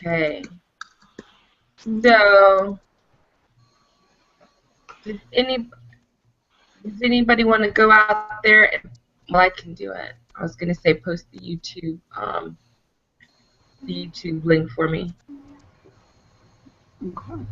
Okay. So, does anybody want to go out there? Well, I can do it. I was gonna say post the YouTube link for me. Okay.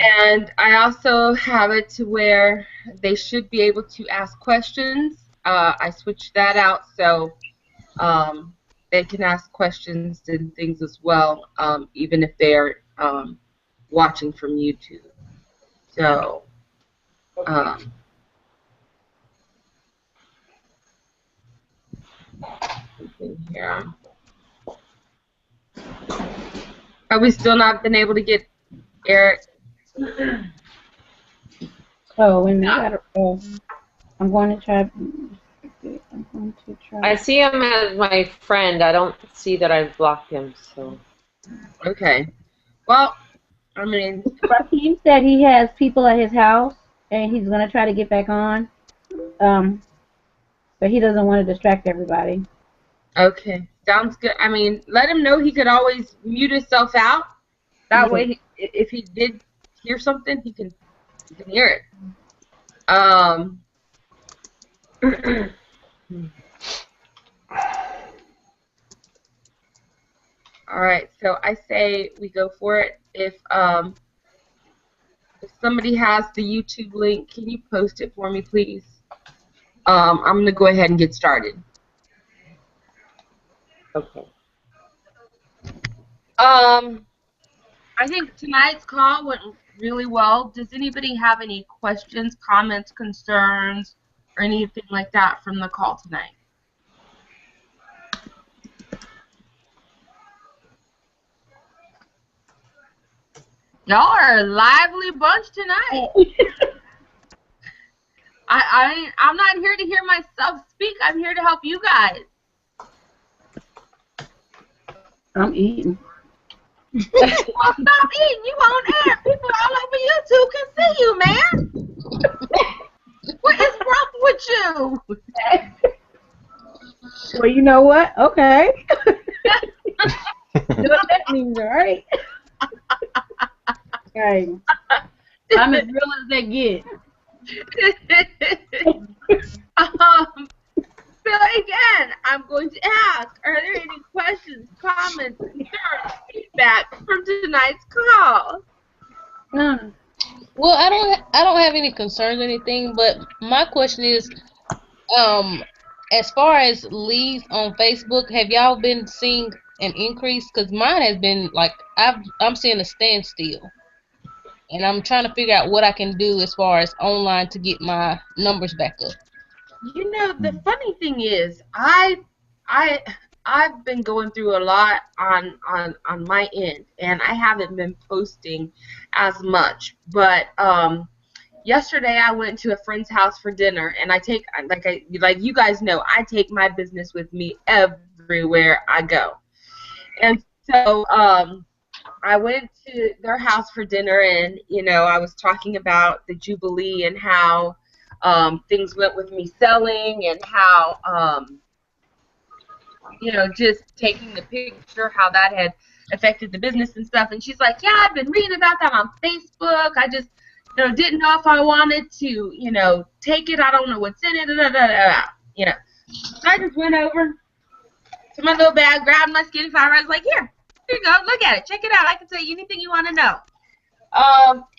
And I also have it to where they should be able to ask questions. I switched that out so they can ask questions and things as well, even if they're watching from YouTube. So, here. Have we still not been able to get Eric? Oh, and I'm going to try. I see him as my friend. I don't see that I've blocked him. So. Okay. Well, I mean, He said he has people at his house, and he's going to try to get back on. But he doesn't want to distract everybody. Okay, sounds good. I mean, let him know he could always mute himself out. That way, if he did hear something, he can hear it. All right, so I say we go for it. If somebody has the YouTube link, can you post it for me, please? I'm going to go ahead and get started. Okay. I think tonight's call went really well. Does anybody have any questions, comments, concerns, or anything like that from the call tonight? Y'all are a lively bunch tonight. I'm not here to hear myself speak. I'm here to help you guys. I'm eating. Well, stop eating. You on air. People all over YouTube can see you, man. What is wrong with you? Well, you know what? Okay. You know what that means, all right? Okay. I'm as real as they get. So again, I'm going to ask, are there any questions, comments, concerns, feedback from tonight's call? Well, I don't have any concerns or anything, but my question is, as far as leads on Facebook, have y'all been seeing an increase? Because mine has been like I'm seeing a standstill, and I'm trying to figure out what I can do as far as online to get my numbers back up. You know, the funny thing is, I've been going through a lot on my end, and I haven't been posting as much. But yesterday I went to a friend's house for dinner, and like you guys know, I take my business with me everywhere I go. And so I went to their house for dinner, and I was talking about the Jubilee and how things went with me selling, and how just taking the picture, how that had affected the business and stuff. And she's like, yeah, I've been reading about that on Facebook. I just didn't know if I wanted to take it. I don't know what's in it. So I just went over to my little bag, grabbed my skinny fiber. I was like, here you go, look at it, check it out. I can tell you anything you want to know.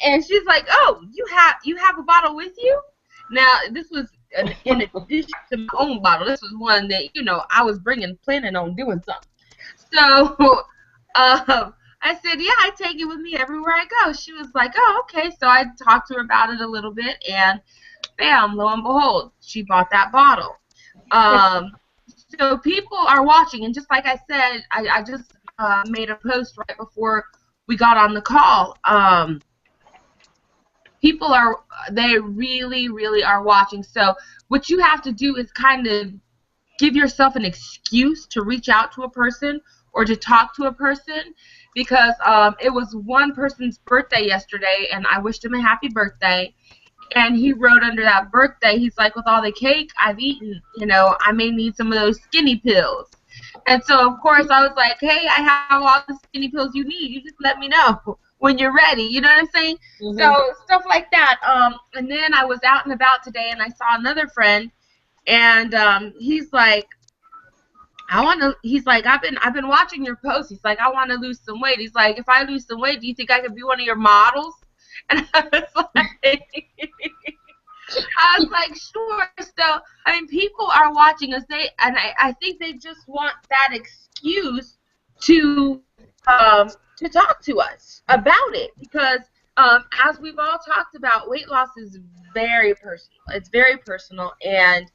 And she's like, oh, you have a bottle with you? Now, this was in addition to my own bottle. This was one that, I was planning on doing something. So I said, yeah, I take it with me everywhere I go. She was like, oh, okay. So I talked to her about it a little bit, and bam, lo and behold, she bought that bottle. So people are watching, and just like I said, I just made a post right before we got on the call. People they really, really are watching. So what you have to do is kind of give yourself an excuse to reach out to a person, or to talk to a person, because it was one person's birthday yesterday, and I wished him a happy birthday. And he wrote under that birthday, he's like, with all the cake I've eaten, I may need some of those skinny pills. And so, of course, I was like, hey, I have all the skinny pills you need. You just let me know when you're ready. You know what I'm saying? Mhm. So, stuff like that. And then I was out and about today, and I saw another friend, and he's like, he's like, I've been watching your posts. He's like, I want to lose some weight. He's like, if I lose some weight, do you think I could be one of your models? And I was like, sure. So, I mean, people are watching us. I think they just want that excuse to talk to us about it, because as we've all talked about, weight loss is very personal. It's very personal, and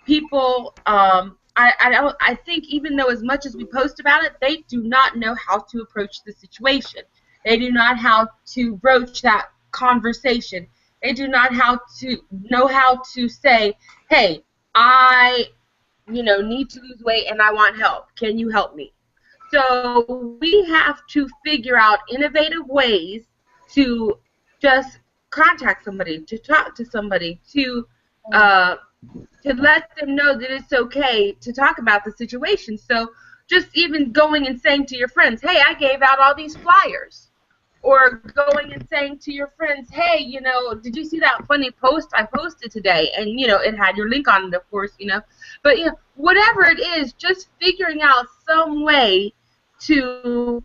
people, I think even though as much as we post about it, they do not know how to approach the situation. They do not how to broach that conversation. They do not know how to say, hey, I need to lose weight and I want help. Can you help me? So we have to figure out innovative ways to just contact somebody, to talk to somebody, to let them know that it's okay to talk about the situation. So just even going and saying to your friends, hey, I gave out all these flyers. Or going and saying to your friends, hey, did you see that funny post I posted today? And, it had your link on it, of course, But, whatever it is, just figuring out some way to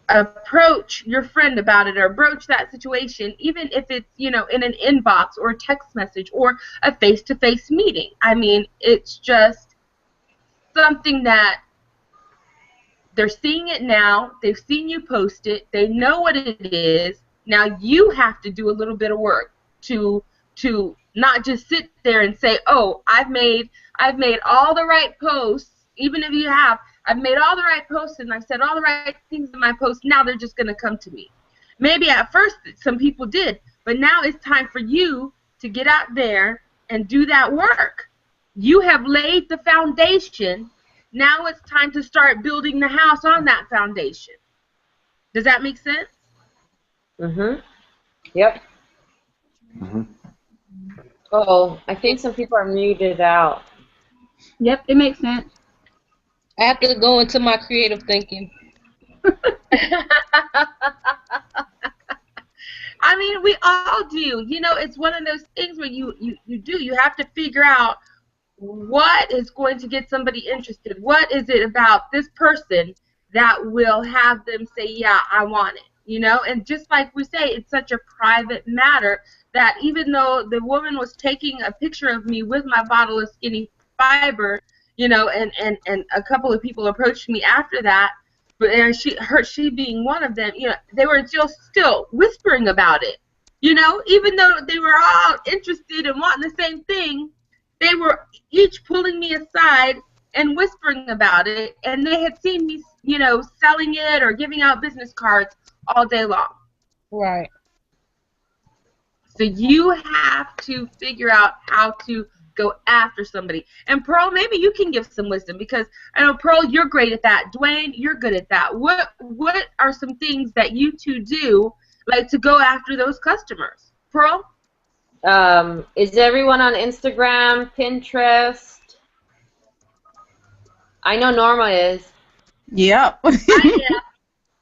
approach your friend about it, or broach that situation, even if it's, in an inbox or a text message or a face-to-face meeting. I mean, it's just something that they're seeing it now. They've seen you post it. They know what it is. Now you have to do a little bit of work to not just sit there and say, oh, I've made all the right posts. Even if you have, I've made all the right posts and I've said all the right things in my posts. Now they're just going to come to me. Maybe at first some people did, but now it's time for you to get out there and do that work. You have laid the foundation. Now it's time to start building the house on that foundation. Does that make sense? Mhm. Yep. Mhm. Oh, I think some people are muted out. Yep, it makes sense. I have to go into my creative thinking. I mean, we all do. It's one of those things where you have to figure out what is going to get somebody interested. What is it about this person that will have them say, yeah, I want it, And just like we say, it's such a private matter that even though the woman was taking a picture of me with my bottle of skinny fiber, and a couple of people approached me after that, and she being one of them, they were just still whispering about it, even though they were all interested and wanting the same thing. They were each pulling me aside and whispering about it, and they had seen me, selling it or giving out business cards all day long. Right. So you have to figure out how to go after somebody. And Pearl, maybe you can give some wisdom, because I know, Pearl, you're great at that. Dwayne, you're good at that. What are some things that you two do, like, to go after those customers? Pearl? Is everyone on Instagram, Pinterest? I know Norma is. Yep.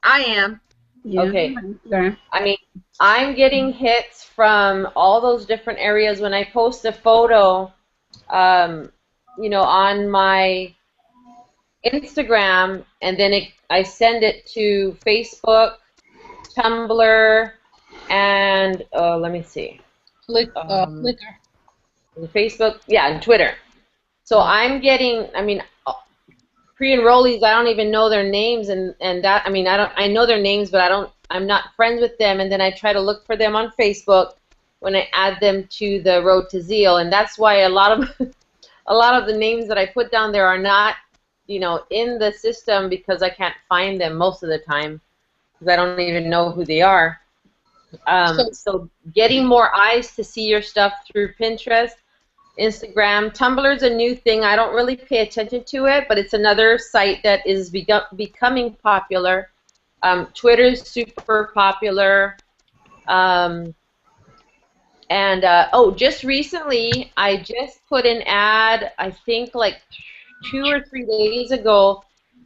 I am. Yeah. Okay. Okay. I mean, I'm getting hits from all those different areas when I post a photo, on my Instagram, and then I send it to Facebook, Tumblr, and let me see. Flickr. Facebook, yeah, and Twitter. So I'm getting, pre-enrollees, I don't even know their names, and that, I know their names, but I'm not friends with them, and then I try to look for them on Facebook when I add them to the Road to Zeal, and that's why a lot of the names that I put down there are not, in the system, because I can't find them most of the time, because I don't even know who they are. So getting more eyes to see your stuff through Pinterest. Instagram. Tumblr's a new thing. I don't really pay attention to it, but it's another site that is becoming popular. Twitter's super popular. Oh, just recently, I just put an ad, I think like 2 or 3 days ago,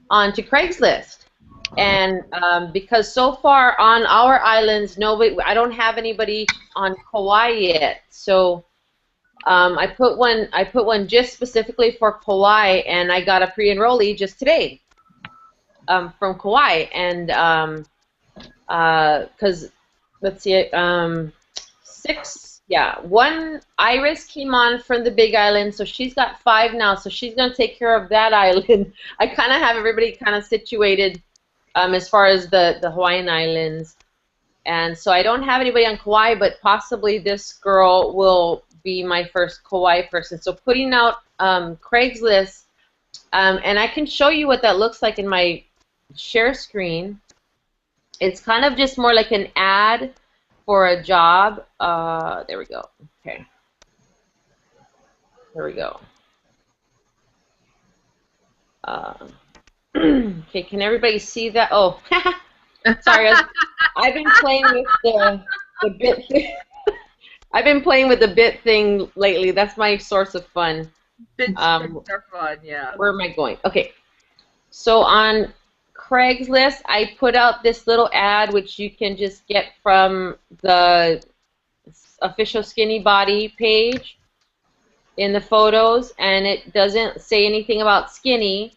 onto Craigslist. And because so far on our islands, I don't have anybody on Kauai yet. So I put one just specifically for Kauai, and I got a pre-enrollee just today from Kauai. And because let's see, one Iris came on from the Big Island, so she's got 5 now. So she's gonna take care of that island. I kind of have everybody kind of situated as far as the Hawaiian Islands. And so I don't have anybody on Kauai, but possibly this girl will be my first Kauai person. So putting out Craigslist, and I can show you what that looks like in my share screen. It's kind of just more like an ad for a job. There we go. Okay. There we go. Okay, can everybody see that? Oh, sorry. I've been playing with the bit thing. I've been playing with the bit thing lately. That's my source of fun. Bits are fun, yeah. Where am I going? Okay. So on Craigslist, I put out this little ad, which you can just get from the official Skinny Body page in the photos, and it doesn't say anything about skinny.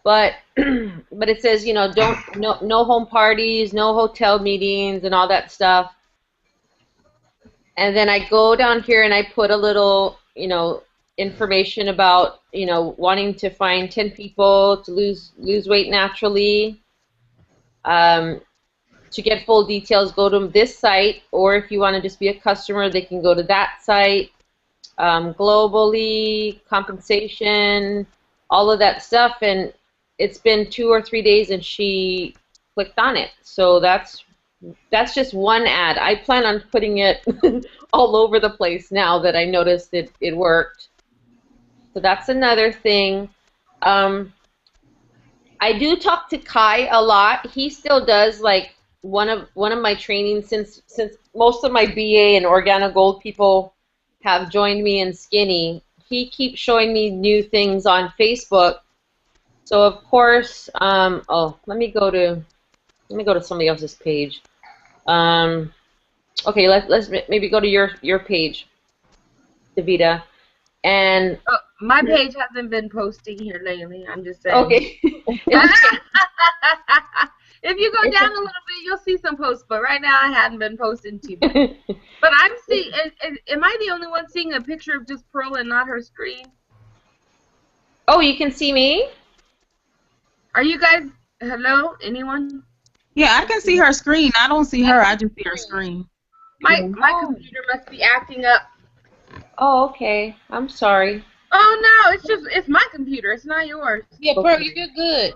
But it says, no home parties, no hotel meetings, and all that stuff. And then I go down here and I put a little, information about, wanting to find 10 people to lose weight naturally. To get full details, go to this site, or if you want to just be a customer, they can go to that site. Globally, compensation, all of that stuff, and it's been 2 or 3 days and she clicked on it. So that's just one ad. I plan on putting it all over the place now that I noticed it worked. So that's another thing. I do talk to Kai a lot. He still does like one of my trainings since most of my BA and Organogold people have joined me in Skinny. He keeps showing me new things on Facebook. So of course, let me go to somebody else's page. Okay, let's maybe go to your page, Davida, and my page hasn't been posting here lately. I'm just saying. Okay. If you go down a little bit, you'll see some posts, but right now I hadn't been posting too much. But I'm seeing. Am I the only one seeing a picture of just Pearl and not her screen? Oh, you can see me? Are you guys, hello, anyone? Yeah, I can see her screen. I don't see her. I just see her screen. My computer must be acting up. Oh, okay. I'm sorry. Oh, no, it's my computer. It's not yours. Yeah, Pearl, you're good.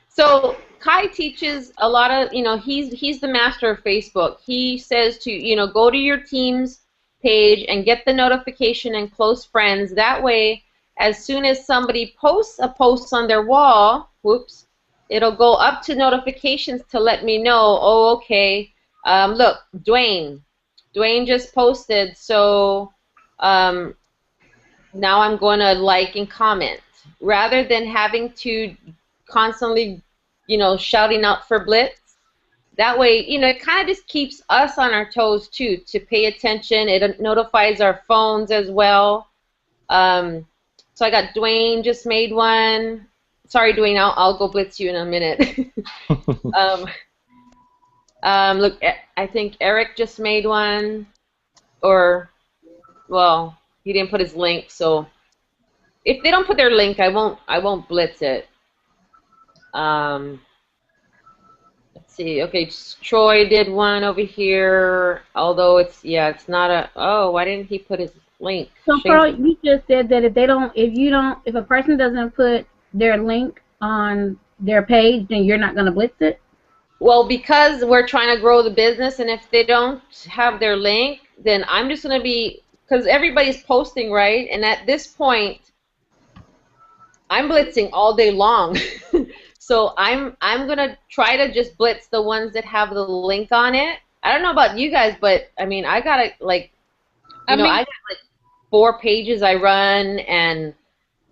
So Kai teaches a lot of, he's the master of Facebook. He says to, go to your team's page and get the notification and close friends. That way, as soon as somebody posts a post on their wall, whoops, it'll go up to notifications to let me know, oh, okay, look, Dwayne just posted, so now I'm going to like and comment. Rather than having to constantly, shouting out for blitz, that way, it kind of just keeps us on our toes, too, to pay attention. It notifies our phones as well. So I got Dwayne just made one. Sorry, Dwayne, I'll go blitz you in a minute. Look, I think Eric just made one. Or, well, he didn't put his link, so if they don't put their link, I won't blitz it. Let's see. Okay, Troy did one over here. Although it's not a. Oh, why didn't he put his link? So, Pearl, you just said that if a person doesn't put their link on their page, then you're not going to blitz it? Well, because we're trying to grow the business, and if they don't have their link, then I'm just going to be because everybody's posting, right? And at this point, I'm blitzing all day long. So I'm gonna try to just blitz the ones that have the link on it. I don't know about you guys, but I mean, I got like, I got like 4 pages I run, and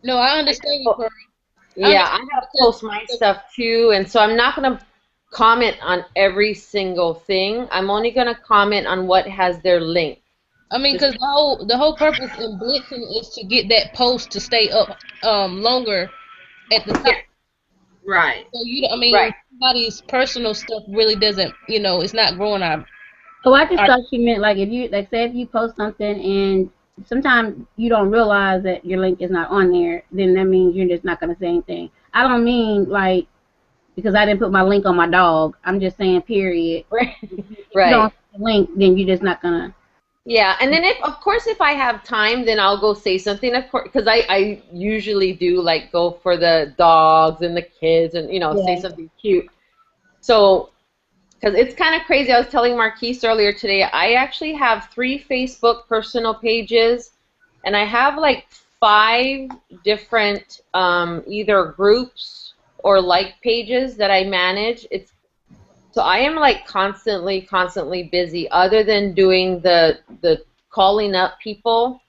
no, I understand you, Corey. yeah, I have to post my stuff too, and so I'm not gonna comment on every single thing. I'm only gonna comment on what has their link. I mean, because the whole purpose in blitzing is to get that post to stay up longer at the top. Yeah. Right. So I mean, somebody's personal stuff really doesn't, it's not growing our. Oh, I just thought she meant like if you say if you post something and sometimes you don't realize that your link is not on there, then that means you're just not gonna say anything. I don't mean like because I didn't put my link on my dog. I'm just saying period. Right. If you don't have the link, then you're just not gonna. Yeah, and then of course if I have time, then I'll go say something, of course, because I usually do like go for the dogs and the kids and say something cute. So because it's kind of crazy. I was telling Marquise earlier today, I actually have 3 Facebook personal pages, and I have like 5 different either groups or like pages that I manage. So I am like constantly busy, other than doing the calling up people,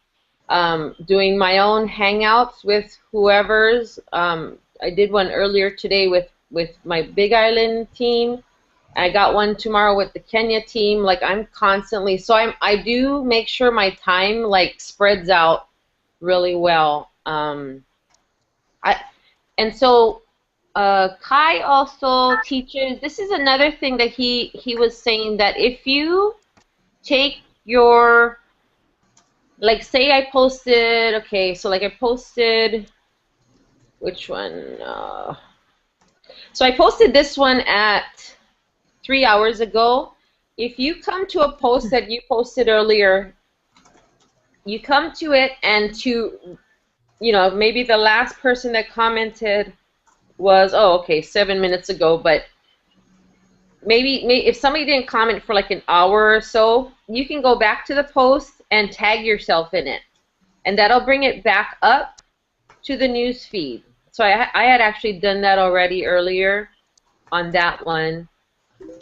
doing my own hangouts with whoever's. I did one earlier today with my Big Island team. I got one tomorrow with the Kenya team. Like I'm constantly, so I do make sure my time like spreads out really well. Kai also teaches. This is another thing that he was saying, that if you take your, like, say I posted, okay, so like I posted, which one? So I posted this one at 3 hours ago. If you come to a post that you posted earlier, you come to it, and to, maybe the last person that commented was, 7 minutes ago, but maybe if somebody didn't comment for like an hour or so, you can go back to the post and tag yourself in it, and that'll bring it back up to the news feed. So I had actually done that already earlier on that one.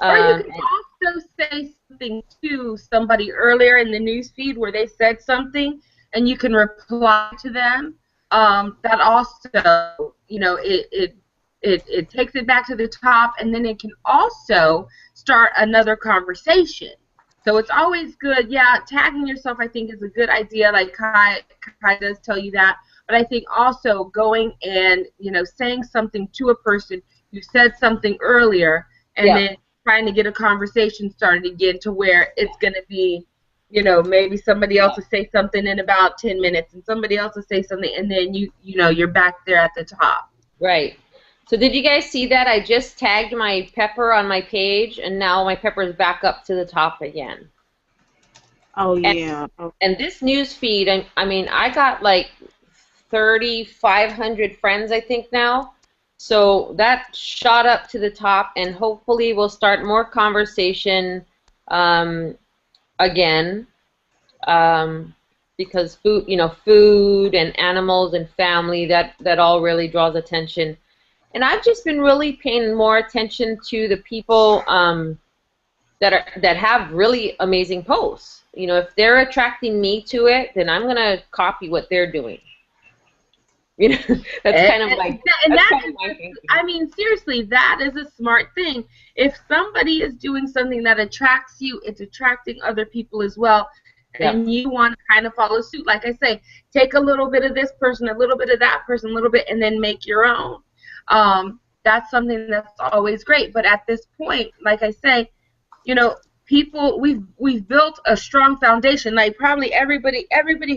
Or you can also say something to somebody earlier in the news feed where they said something, and you can reply to them. That also, it takes it back to the top, and then it can also start another conversation. So it's always good. Yeah, tagging yourself, I think, is a good idea. Like Kai does tell you that. But I think also going and, saying something to a person who said something earlier, and then trying to get a conversation started again, to where it's going to be, maybe somebody else will say something in about 10 minutes, and somebody else will say something, and then you're back there at the top. Right. So did you guys see that? I just tagged my pepper on my page, and now my pepper is back up to the top again. Oh, yeah. And this news feed, I mean, I got like 3,500 friends, I think, now. So that shot up to the top, and hopefully we'll start more conversation again, because food and animals and family, that all really draws attention. And I've just been really paying more attention to the people that have really amazing posts. If they're attracting me to it, then I'm gonna copy what they're doing. That's kind of like. I mean, seriously, that is a smart thing. If somebody is doing something that attracts you, it's attracting other people as well. And you want to kind of follow suit. Like I say, take a little bit of this person, a little bit of that person, a little bit, and then make your own. That's something that's always great. But at this point, like I say, people, we've built a strong foundation. Like probably everybody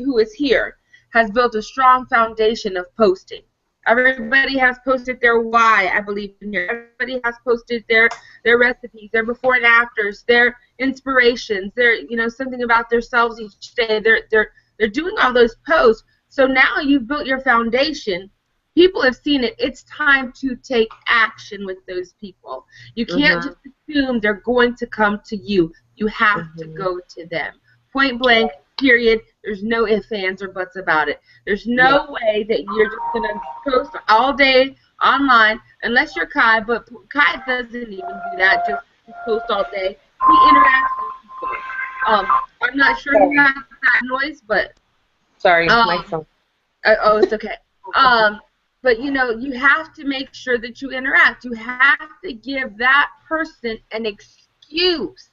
who is here has built a strong foundation of posting. Everybody has posted their why, I believe, in here. Everybody has posted their recipes, their before and afters, their inspirations, their something about themselves each day. They're doing all those posts. So now you've built your foundation. People have seen it. It's time to take action with those people. You can't just assume they're going to come to you. You have to go to them. Point blank, period. There's no ifs, ands, or buts about it. There's no way that you're just going to post all day online, unless you're Kai, but Kai doesn't even do that, just post all day. He interacts with people. I'm not sure who has that noise, but... Sorry, my phone. Oh, it's okay. But, you know, you have to make sure that you interact. You have to give that person an excuse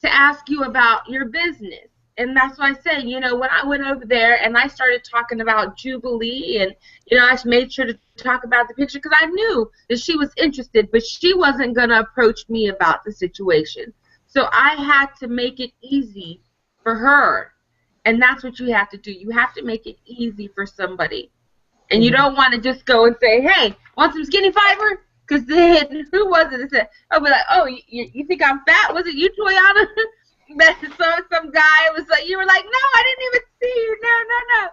to ask you about your business. And that's why I say, you know, when I went over there and I started talking about Jubilee and, you know, I made sure to talk about the picture because I knew that she was interested, but she wasn't going to approach me about the situation. So I had to make it easy for her. And that's what you have to do. You have to make it easy for somebody. And you don't want to just go and say, hey, want some skinny fiber? Because then, who was it that said, I'll be like, oh, you think I'm fat? Was it you, Toyana? Some guy was like, you were like, no, I didn't even see you. No.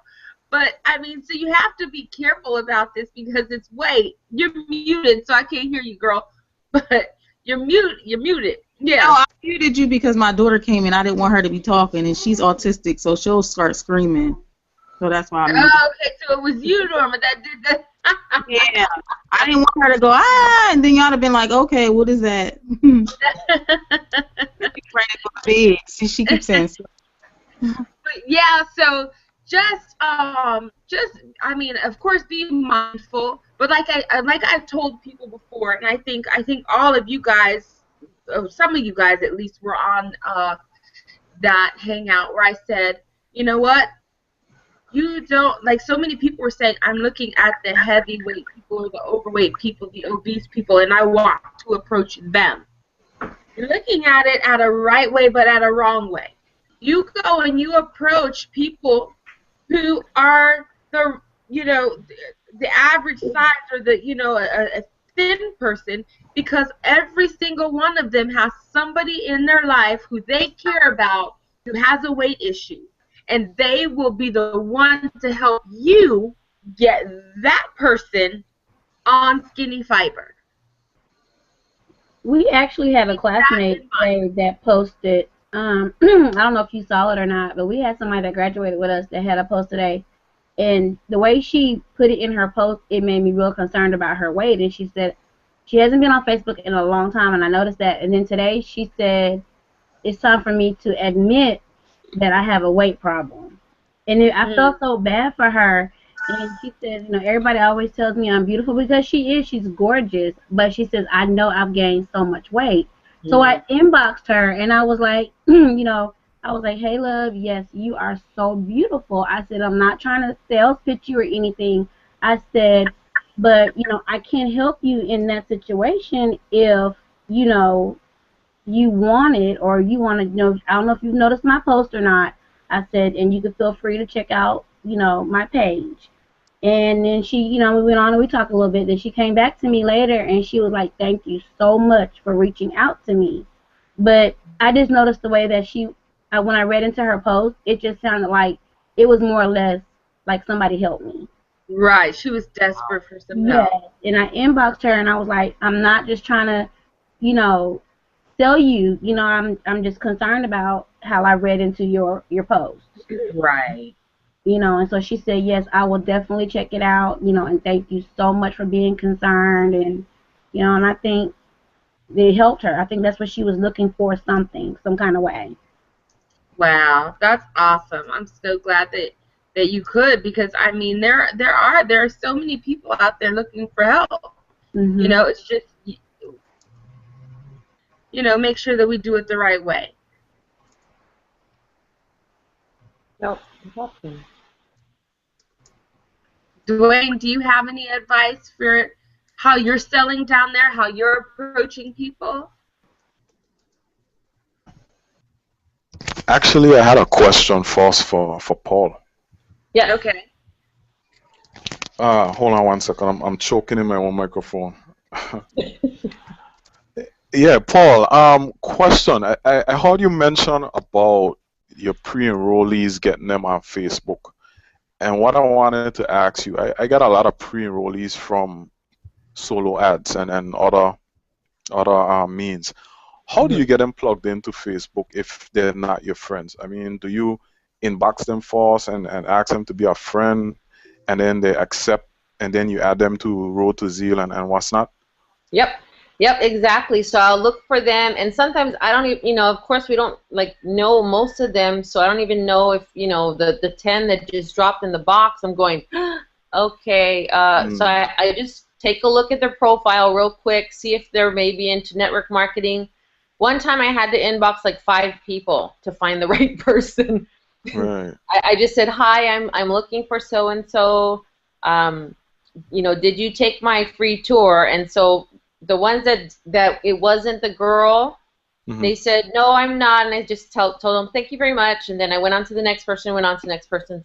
But, I mean, so you have to be careful about this because it's, wait, you're muted, so I can't hear you, girl. But you're muted. Yeah. No, I muted you because my daughter came in. I didn't want her to be talking, and she's autistic, so she'll start screaming. So that's why I muted. Oh, okay, so it was you, Norma, that did that. Yeah. I didn't want her to go, and then y'all have been like, okay, what is that? She's ready to go to bed. See, she keeps saying so. But yeah, so just I mean, of course, be mindful. But like I've told people before, and I think all of you guys, some of you guys at least, were on that hangout where I said, you know what? You don't, like so many people were saying, I'm looking at the heavyweight people, the overweight people, the obese people, and I want to approach them. You're looking at it at a right way, but at a wrong way. You go and you approach people who are the, you know, the average size or the, you know, a thin person, because every single one of them has somebody in their life who they care about who has a weight issue. And they will be the one to help you get that person on skinny fiber. We actually had a classmate that posted, I don't know if you saw it or not, but we had somebody that graduated with us that had a post today. And the way she put it in her post, it made me real concerned about her weight. And she said she hasn't been on Facebook in a long time, and I noticed that. And then today she said, it's time for me to admit that I have a weight problem. And I felt so bad for her. And she says, you know, everybody always tells me I'm beautiful because she is. She's gorgeous. But she says, I know I've gained so much weight. So I inboxed her, and I was like, you know, I was like, hey, love, yes, you are so beautiful. I said, I'm not trying to sales pitch you or anything. I said, but, you know, I can't help you in that situation if, you know, you want it or you want to, you know, I don't know if you've noticed my post or not. I said, and you can feel free to check out, you know, my page. And then she, you know, we went on and we talked a little bit. Then she came back to me later and she was like, thank you so much for reaching out to me. But I just noticed the way that she, when I read into her post, it just sounded like it was more or less like somebody helped me. Right. She was desperate for some help. And I inboxed her and I was like, I'm not just trying to, you know, sell you. You know, I'm just concerned about how I read into your post. Right. You know, and so she said, yes, I will definitely check it out, you know, and thank you so much for being concerned. And, you know, and I think it helped her. I think that's what she was looking for, something, some kind of way. Wow, that's awesome. I'm so glad that you could, because I mean there are so many people out there looking for help. You know, it's just, you know, make sure that we do it the right way. Nope. Dwayne, do you have any advice for how you're selling down there, how you're approaching people? Actually, I had a question first for Paul. Yeah. Okay. Hold on one second. I'm choking in my own microphone. Yeah, Paul. Question. I heard you mention about your pre-enrollees getting them on Facebook, and what I wanted to ask you, I got a lot of pre-enrollees from solo ads and other means. How do you get them plugged into Facebook if they're not your friends? I mean, do you inbox them first and ask them to be a friend, and then they accept, and then you add them to Road to Zeal and what's not? Yep. Yep, exactly. So I'll look for them, and sometimes I don't even, of course we don't like know most of them, so I don't even know if, the 10 that just dropped in the box, I'm going, okay. So I just take a look at their profile real quick, see if they're maybe into network marketing. One time I had to inbox like 5 people to find the right person. Right. I just said, hi, I'm looking for so and so. Did you take my free tour? And so the ones that it wasn't the girl, they said, no, I'm not. And I just told them, thank you very much. And then I went on to the next person,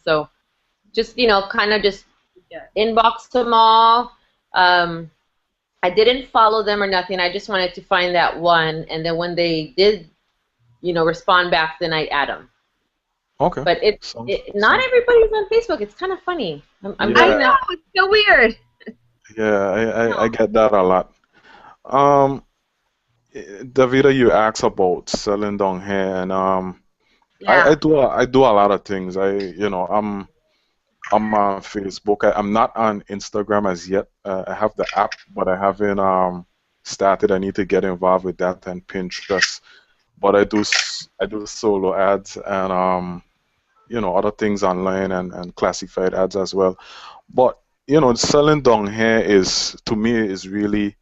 So just, kind of just inboxed them all. I didn't follow them or nothing. I just wanted to find that one. And then when they did, respond back, then I add them. Okay. But not everybody's on Facebook. It's kind of funny. I know, it's so weird. Yeah, I get that a lot. Davida, you asked about selling down here, and I do a lot of things. I'm on Facebook. I'm not on Instagram as yet. I have the app, but I haven't started. I need to get involved with that, and Pinterest. But I do solo ads and other things online and classified ads as well. But selling down here to me is really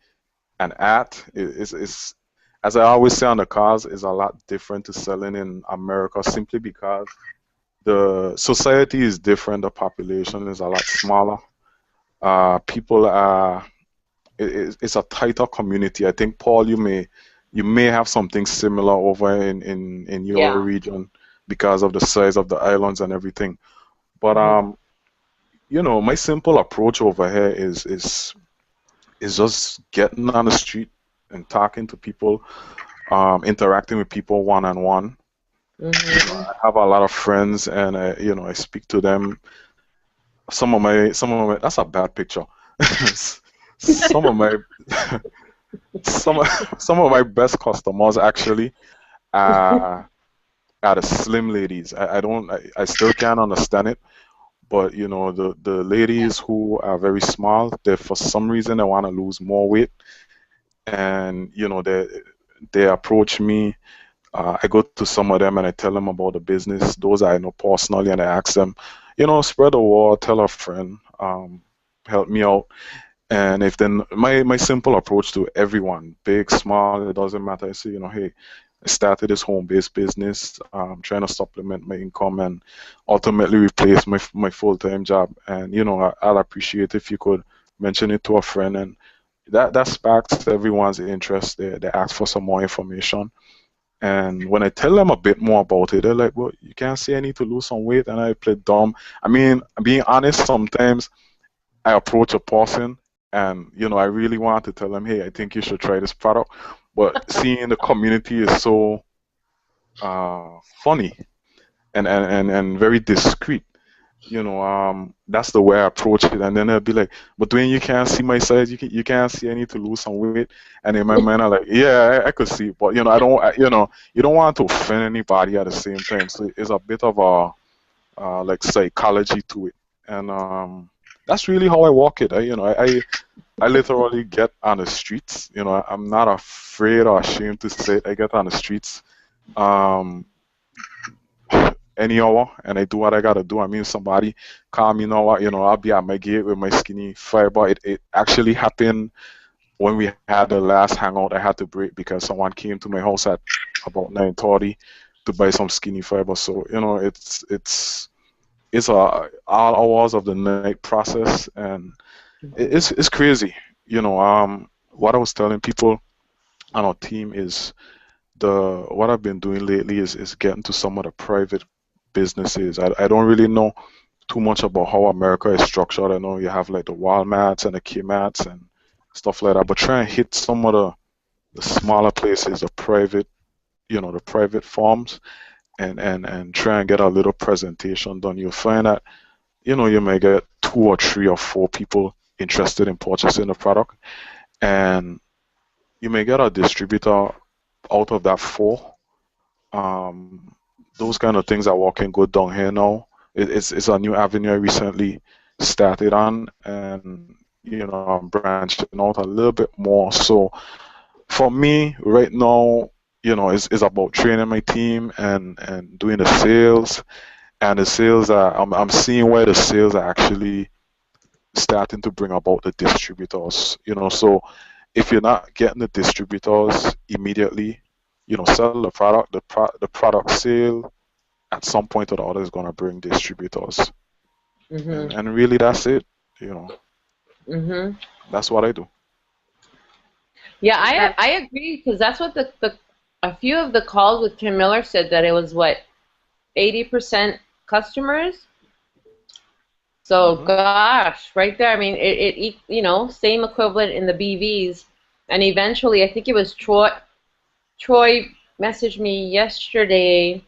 an art. It's as I always say on the cars, is a lot different to selling in America simply because the society is different. The population is a lot smaller. People are. It's a tighter community. I think, Paul, you may have something similar over in your region because of the size of the islands and everything. But my simple approach over here is just getting on the street and talking to people, interacting with people one-on-one. I have a lot of friends, and I speak to them. Some of my that's a bad picture. some of my some of my best customers actually are the slim ladies. I still can't understand it, but the ladies who are very small, they for some reason they want to lose more weight, and they approach me. I go to some of them and I tell them about the business. Those I know personally, and I ask them, spread the word, tell a friend, help me out. And if then my simple approach to everyone, big, small, it doesn't matter. I say, hey, I started this home-based business, trying to supplement my income and ultimately replace my full-time job. And I'll appreciate if you could mention it to a friend, and that sparks everyone's interest. They ask for some more information. And when I tell them a bit more about it, they're like, well, you can't say I need to lose some weight. And I play dumb. I mean, being honest, sometimes I approach a person and, I really want to tell them, hey, I think you should try this product. But seeing the community is so funny and very discreet. That's the way I approach it. And then they'll be like, but Dwayne, you can't see my size. You can't see I need to lose some weight. And in my mind, I'm like, yeah, I could see. But, I don't, you don't want to offend anybody at the same time. So it's a bit of a, like psychology to it. And that's really how I walk it. I literally get on the streets. I'm not afraid or ashamed to say it. I get on the streets. Any hour, and I do what I gotta do. I mean, somebody call me now, I'll be at my gate with my skinny fiber. It actually happened when we had the last hangout. I had to break because someone came to my house at about 9:30 to buy some skinny fiber. So it's a all hours of the night process, and it's crazy. What I was telling people on our team is what I've been doing lately is getting to some of the private businesses. I don't really know too much about how America is structured. I know you have like the Walmarts and the Kmarts and stuff like that, but try and hit some of the smaller places, the private farms, and try and get a little presentation done. You'll find that you may get 2 or 3 or 4 people interested in purchasing the product, and you may get a distributor out of that 4. those kind of things are working good down here now. It's a new avenue I recently started on, and I'm branching out a little bit more. So for me right now, it's about training my team and doing the sales. And the sales are I'm seeing where the sales are actually starting to bring about the distributors. So if you're not getting the distributors immediately, sell the product. The product sale at some point or the other is gonna bring distributors, Mhm. and really that's it. You know, Mhm. that's what I do. Yeah, I agree because that's what the a few of the calls with Tim Miller said that it was what 80% customers. So Mhm. gosh, right there. I mean, same equivalent in the BVs, and eventually, I think it was Troy. Troy messaged me yesterday,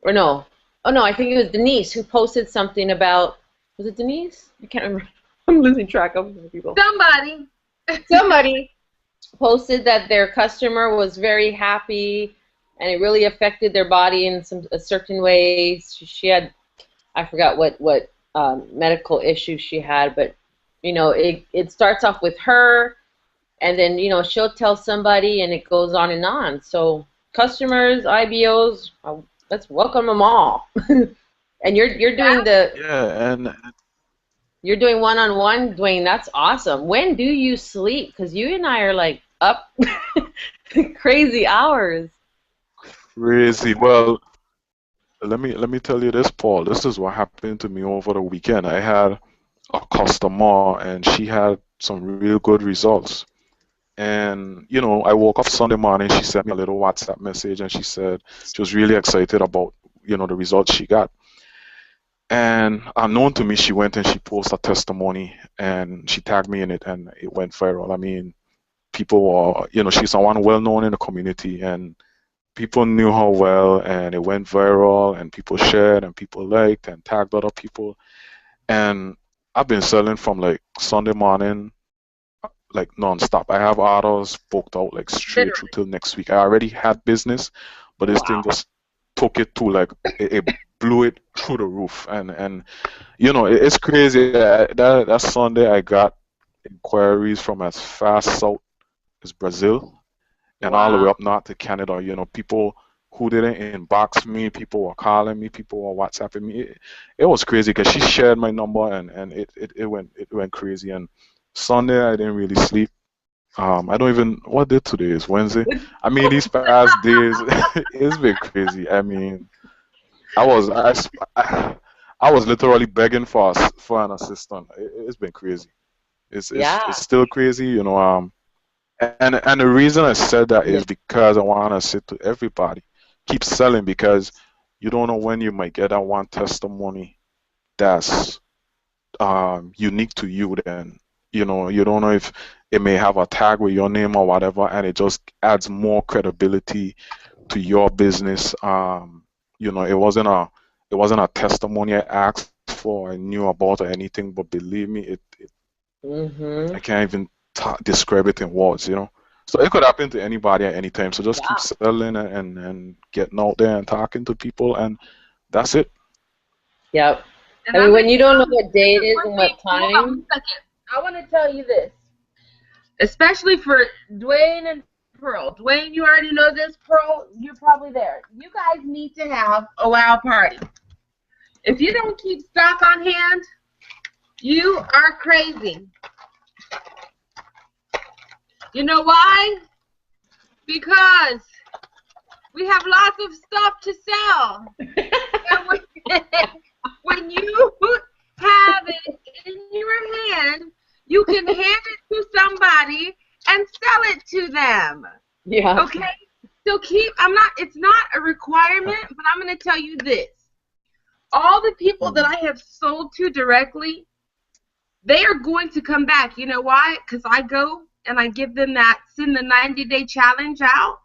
or no, oh no, I think it was Denise who posted something about. Was it Denise? I can't remember. I'm losing track of people. Somebody. Somebody posted that their customer was very happy, and it really affected their body in a certain way. She had, I forgot what medical issue she had, but it starts off with her, and then she'll tell somebody, and it goes on and on. So customers, IBOs, let's welcome them all. And you're doing Yeah, and you're doing one-on-one, Dwayne. That's awesome. When do you sleep? Because you and I are like up crazy hours. crazy. Well, let me tell you this, Paul. This is what happened to me over the weekend. I had a customer, and she had some real good results. And I woke up Sunday morning. She sent me a little WhatsApp message, and she said she was really excited about the results she got. And unknown to me, she went and she posted a testimony, and she tagged me in it, and it went viral. I mean, people were, she's someone well known in the community, and people knew her well, and it went viral, and people shared, and people liked, and tagged other people. And I've been selling from like Sunday morning, like non-stop. I have orders booked out like straight through Literally. till next week. I already had business, but this thing Wow. just took it to like it blew it through the roof. And it's crazy. That Sunday I got inquiries from as far south as Brazil and all the way Wow. up north to Canada. People who didn't inbox me, people were calling me, people were WhatsApping me. It was crazy because she shared my number, and it went crazy. And Sunday I didn't really sleep. I don't even what day today is Wednesday. I mean, these past days it's been crazy. I mean, I was I, I was literally begging for an assistant. It's been crazy. It's Yeah. still crazy. And the reason I said that Yeah. is because I want to say to everybody, keep selling, because you don't know when you might get that one testimony that's unique to you. Then you don't know if it may have a tag with your name or whatever, and it just adds more credibility to your business. It wasn't a testimony I asked for, I knew about or anything, but believe me, I Mhm. can't even describe it in words. So it could happen to anybody at any time. So just keep Yeah. selling and getting out there and talking to people, and that's it. Yep. And I mean, I'm when gonna you don't know tell you, what day it this is is one and thing. what Hold on time. one second. I want to tell you this, especially for Dwayne and Pearl. Dwayne, you already know this. Pearl, you're probably there. You guys need to have a wow party. If you don't keep stock on hand, you are crazy. You know why? Because we have lots of stuff to sell. And when you have it in your hand, you can hand it to somebody and sell it to them. Yeah. Okay? So it's not a requirement, but I'm going to tell you this. All the people that I have sold to directly, they are going to come back. You know why? Because I go and I give them send the 90-day challenge out.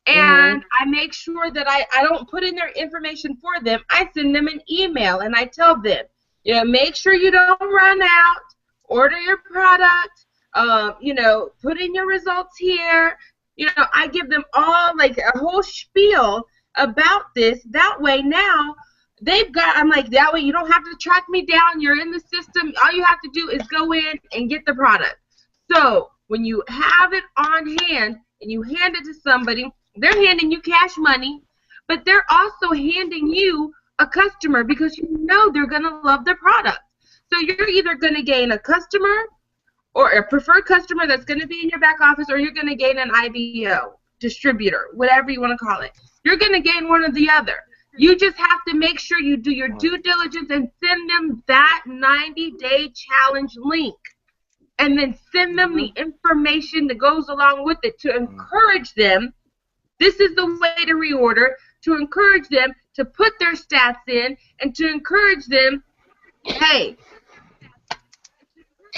Mhm. And I make sure that I don't put in their information for them. I send them an email and I tell them, make sure you don't run out, order your product, put in your results here. I give them all like a whole spiel about this. That way now they've got, I'm like, that way you don't have to track me down. You're in the system. All you have to do is go in and get the product. So when you have it on hand and you hand it to somebody, they're handing you cash money, but they're also handing you a customer because you know they're going to love the product. So you're either going to gain a customer or a preferred customer that's going to be in your back office, or you're going to gain an IBO, distributor, whatever you want to call it. You're going to gain one or the other. You just have to make sure you do your due diligence and send them that 90-day challenge link. And then send them the information that goes along with it to encourage them. This is the way to reorder, to encourage them to put their stats in, and to encourage them, hey,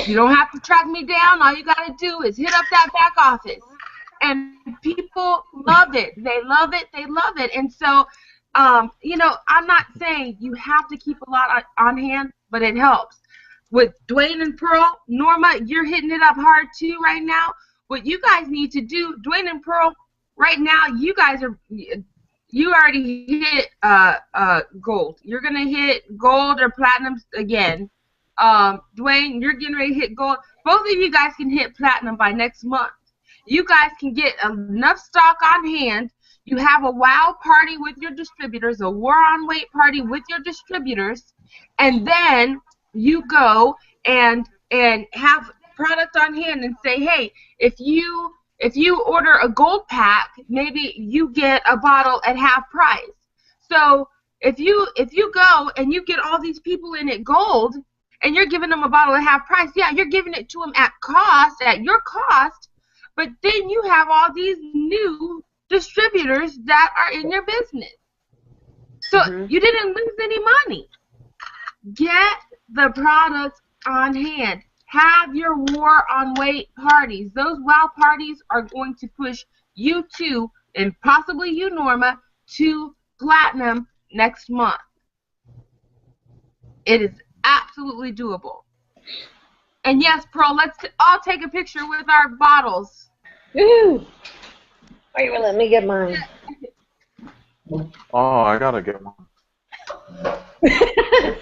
you don't have to track me down. All you got to do is hit up that back office. And people love it. They love it. They love it. And so, you know, I'm not saying you have to keep a lot on hand, but it helps. With Dwayne and Pearl, Norma, you're hitting it up hard too right now. What you guys need to do, Dwayne and Pearl, right now, you guys are, you already hit gold. You're going to hit gold or platinum again. Dwayne, you're getting ready to hit gold. Both of you guys can hit platinum by next month. You guys can get enough stock on hand. You have a wow party with your distributors, a war on weight party with your distributors, and then you go and have product on hand and say, hey, if you order a gold pack, maybe you get a bottle at half price. So if you go and you get all these people in at gold and you're giving them a bottle at half price, yeah, you're giving it to them at cost, at your cost, but then you have all these new distributors that are in your business. So you didn't lose any money. Get the product on hand. Have your war on weight parties. Those wow parties are going to push you two, and possibly you, Norma, to platinum next month. It is absolutely doable. And yes, Pearl, let's all take a picture with our bottles. Woo! Wait, let me get mine. Oh, I gotta get one.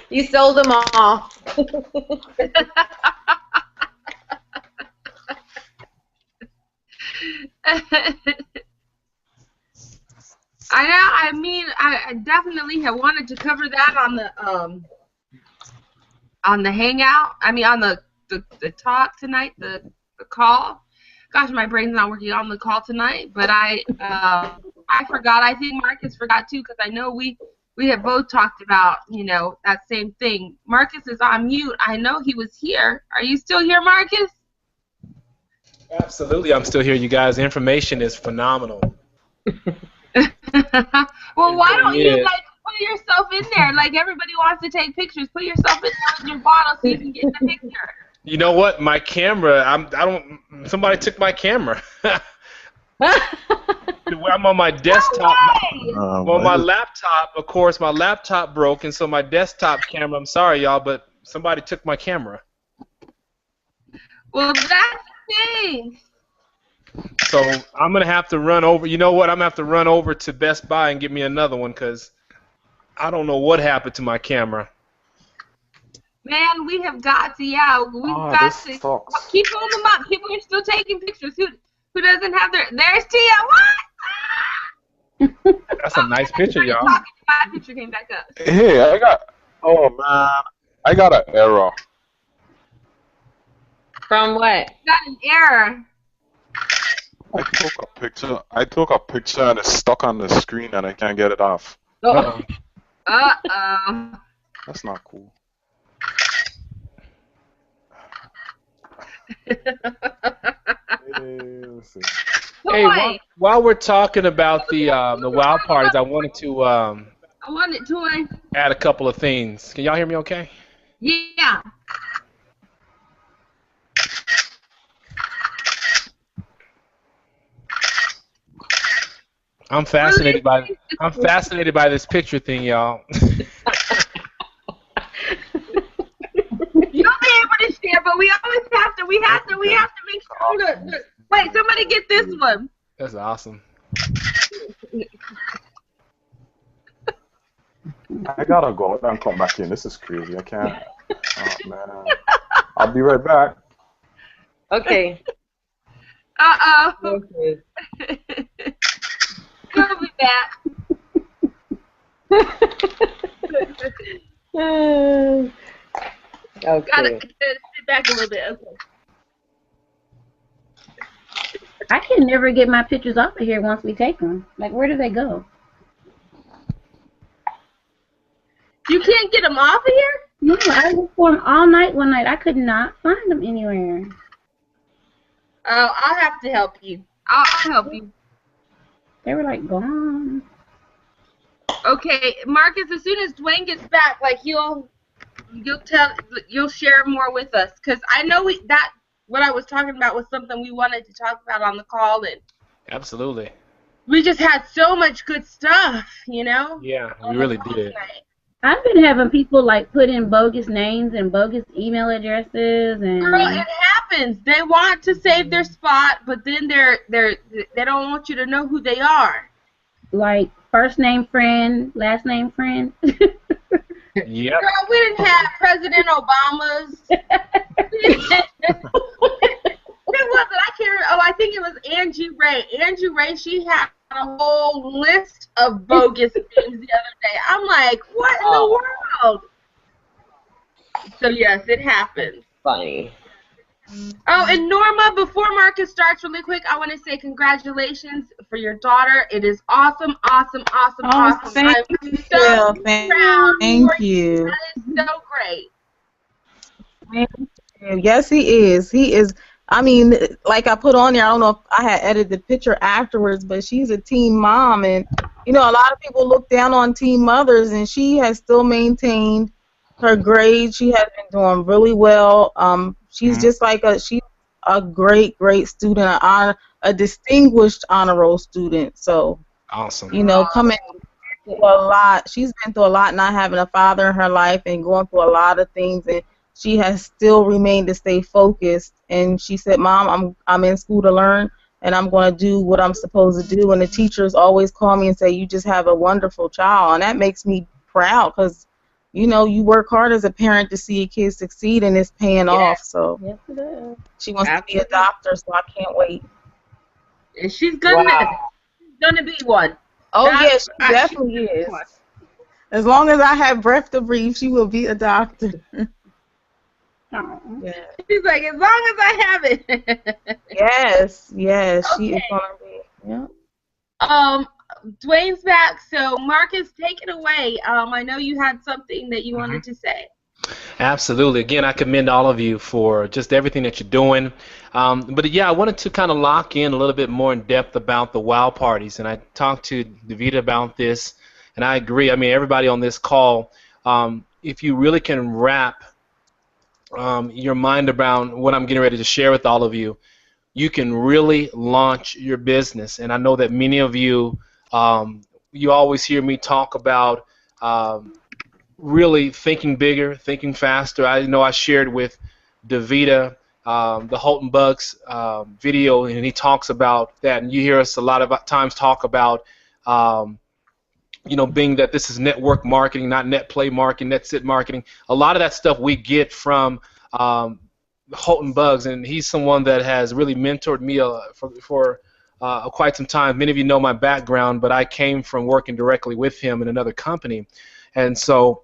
You sold them all. I mean, I definitely have wanted to cover that on the hangout. I mean, on the talk tonight, the call. Gosh, my brain's not working on the call tonight, but I forgot. I think Marcus forgot too, because I know we have both talked about, you know, that same thing. Marcus is on mute. I know he was here. Are you still here, Marcus? Absolutely, I'm still here, you guys. The information is phenomenal. Well, why don't you like put yourself in there? Like everybody wants to take pictures. Put yourself in there with your bottle so you can get the picture. You know what? My camera, somebody took my camera. I'm on my desktop. On my laptop, of course, my laptop broke, and so my desktop camera, I'm sorry, y'all, but somebody took my camera. Well, that's the thing. So I'm going to have to run over. You know what? I'm going to have to run over to Best Buy and get me another one because I don't know what happened to my camera. Man, we have got to, we've got to sucks. Keep holding them up. People are still taking pictures. Who doesn't have there's Tia. What? That's a nice picture, y'all. My picture came back up. Hey, I got an error. From what? Got an error. I took a picture and it's stuck on the screen and I can't get it off. Oh. Uh-oh. That's not cool. Hey, while we're talking about the WOW parties, I wanted to add a couple of things. Can y'all hear me okay? Yeah. I'm fascinated by this picture thing, y'all. You'll be able to share, but we always have to make sure wait, somebody get this one. That's awesome. I gotta go out and come back in. This is crazy. I can't. Oh man. I'll be right back. Okay. Uh-oh. Okay. He'll be back. Gotta Okay. sit back a little bit. Okay. I can never get my pictures off of here once we take them. Like, where do they go? You can't get them off of here? No, I looked for them all night one night. I could not find them anywhere. Oh, I'll have to help you. I'll help you. They were like gone. Okay, Marcus. As soon as Dwayne gets back, like you'll share more with us, because I know what I was talking about was something we wanted to talk about on the call, and Absolutely. we just had so much good stuff, you know. Yeah, on we the really call did. tonight. I've been having people like put in bogus names and bogus email addresses and. Girl, it happens. They want to save their spot, but then they don't want you to know who they are. Like first name friend, last name friend. Yep. Girl, we didn't have President Obama's. Who was it? I can't remember. Oh, I think it was Angie Ray. Angie Ray, she had a whole list of bogus names the other day. I'm like, what in the world? So, yes, it happens. Funny. Oh, and Norma, before Marcus starts really quick, I want to say congratulations for your daughter. It is awesome, awesome, awesome, awesome. Thank I'm you. so proud Thank for you. That is so great. Thank you. Yes, he is. He is. I mean, like I put on there, I don't know if I had edited the picture afterwards, but she's a teen mom, and you know, a lot of people look down on teen mothers, and she has still maintained her grades. She has been doing really well. She's just like she's a great student, a distinguished honor roll student. So, Awesome. you know, coming through a lot. She's been through a lot, not having a father in her life, and going through a lot of things, and she has still remained to stay focused. And she said, "Mom, I'm in school to learn, and I'm going to do what I'm supposed to do." And the teachers always call me and say, "You just have a wonderful child," and that makes me proud because, you know, you work hard as a parent to see your kids succeed, and it's paying off. So Yes, it is. she wants to be a doctor, so I can't wait. And she's gonna be one. Oh yes, she definitely is. As long as I have breath to breathe, she will be a doctor. Oh. Yeah. She's like, as long as I have it. Yes, she Okay. is gonna be. Yeah. Dwayne's back, so Marcus, take it away. I know you had something that you wanted to say. Absolutely. Again, I commend all of you for just everything that you're doing. But yeah, I wanted to kind of lock in a little bit more in depth about the WOW parties, and I talked to Davita about this, and I agree. I mean, everybody on this call, if you really can wrap your mind around what I'm getting ready to share with all of you, you can really launch your business. And I know that many of you, you always hear me talk about really thinking bigger, thinking faster. I know I shared with Davita the Holton Bucks video, and he talks about that. And you hear us a lot of times talk about, you know, being that this is network marketing, not net play marketing, net sit marketing. A lot of that stuff we get from Holton Bugs, and he's someone that has really mentored me for quite some time. Many of you know my background, but I came from working directly with him in another company. And so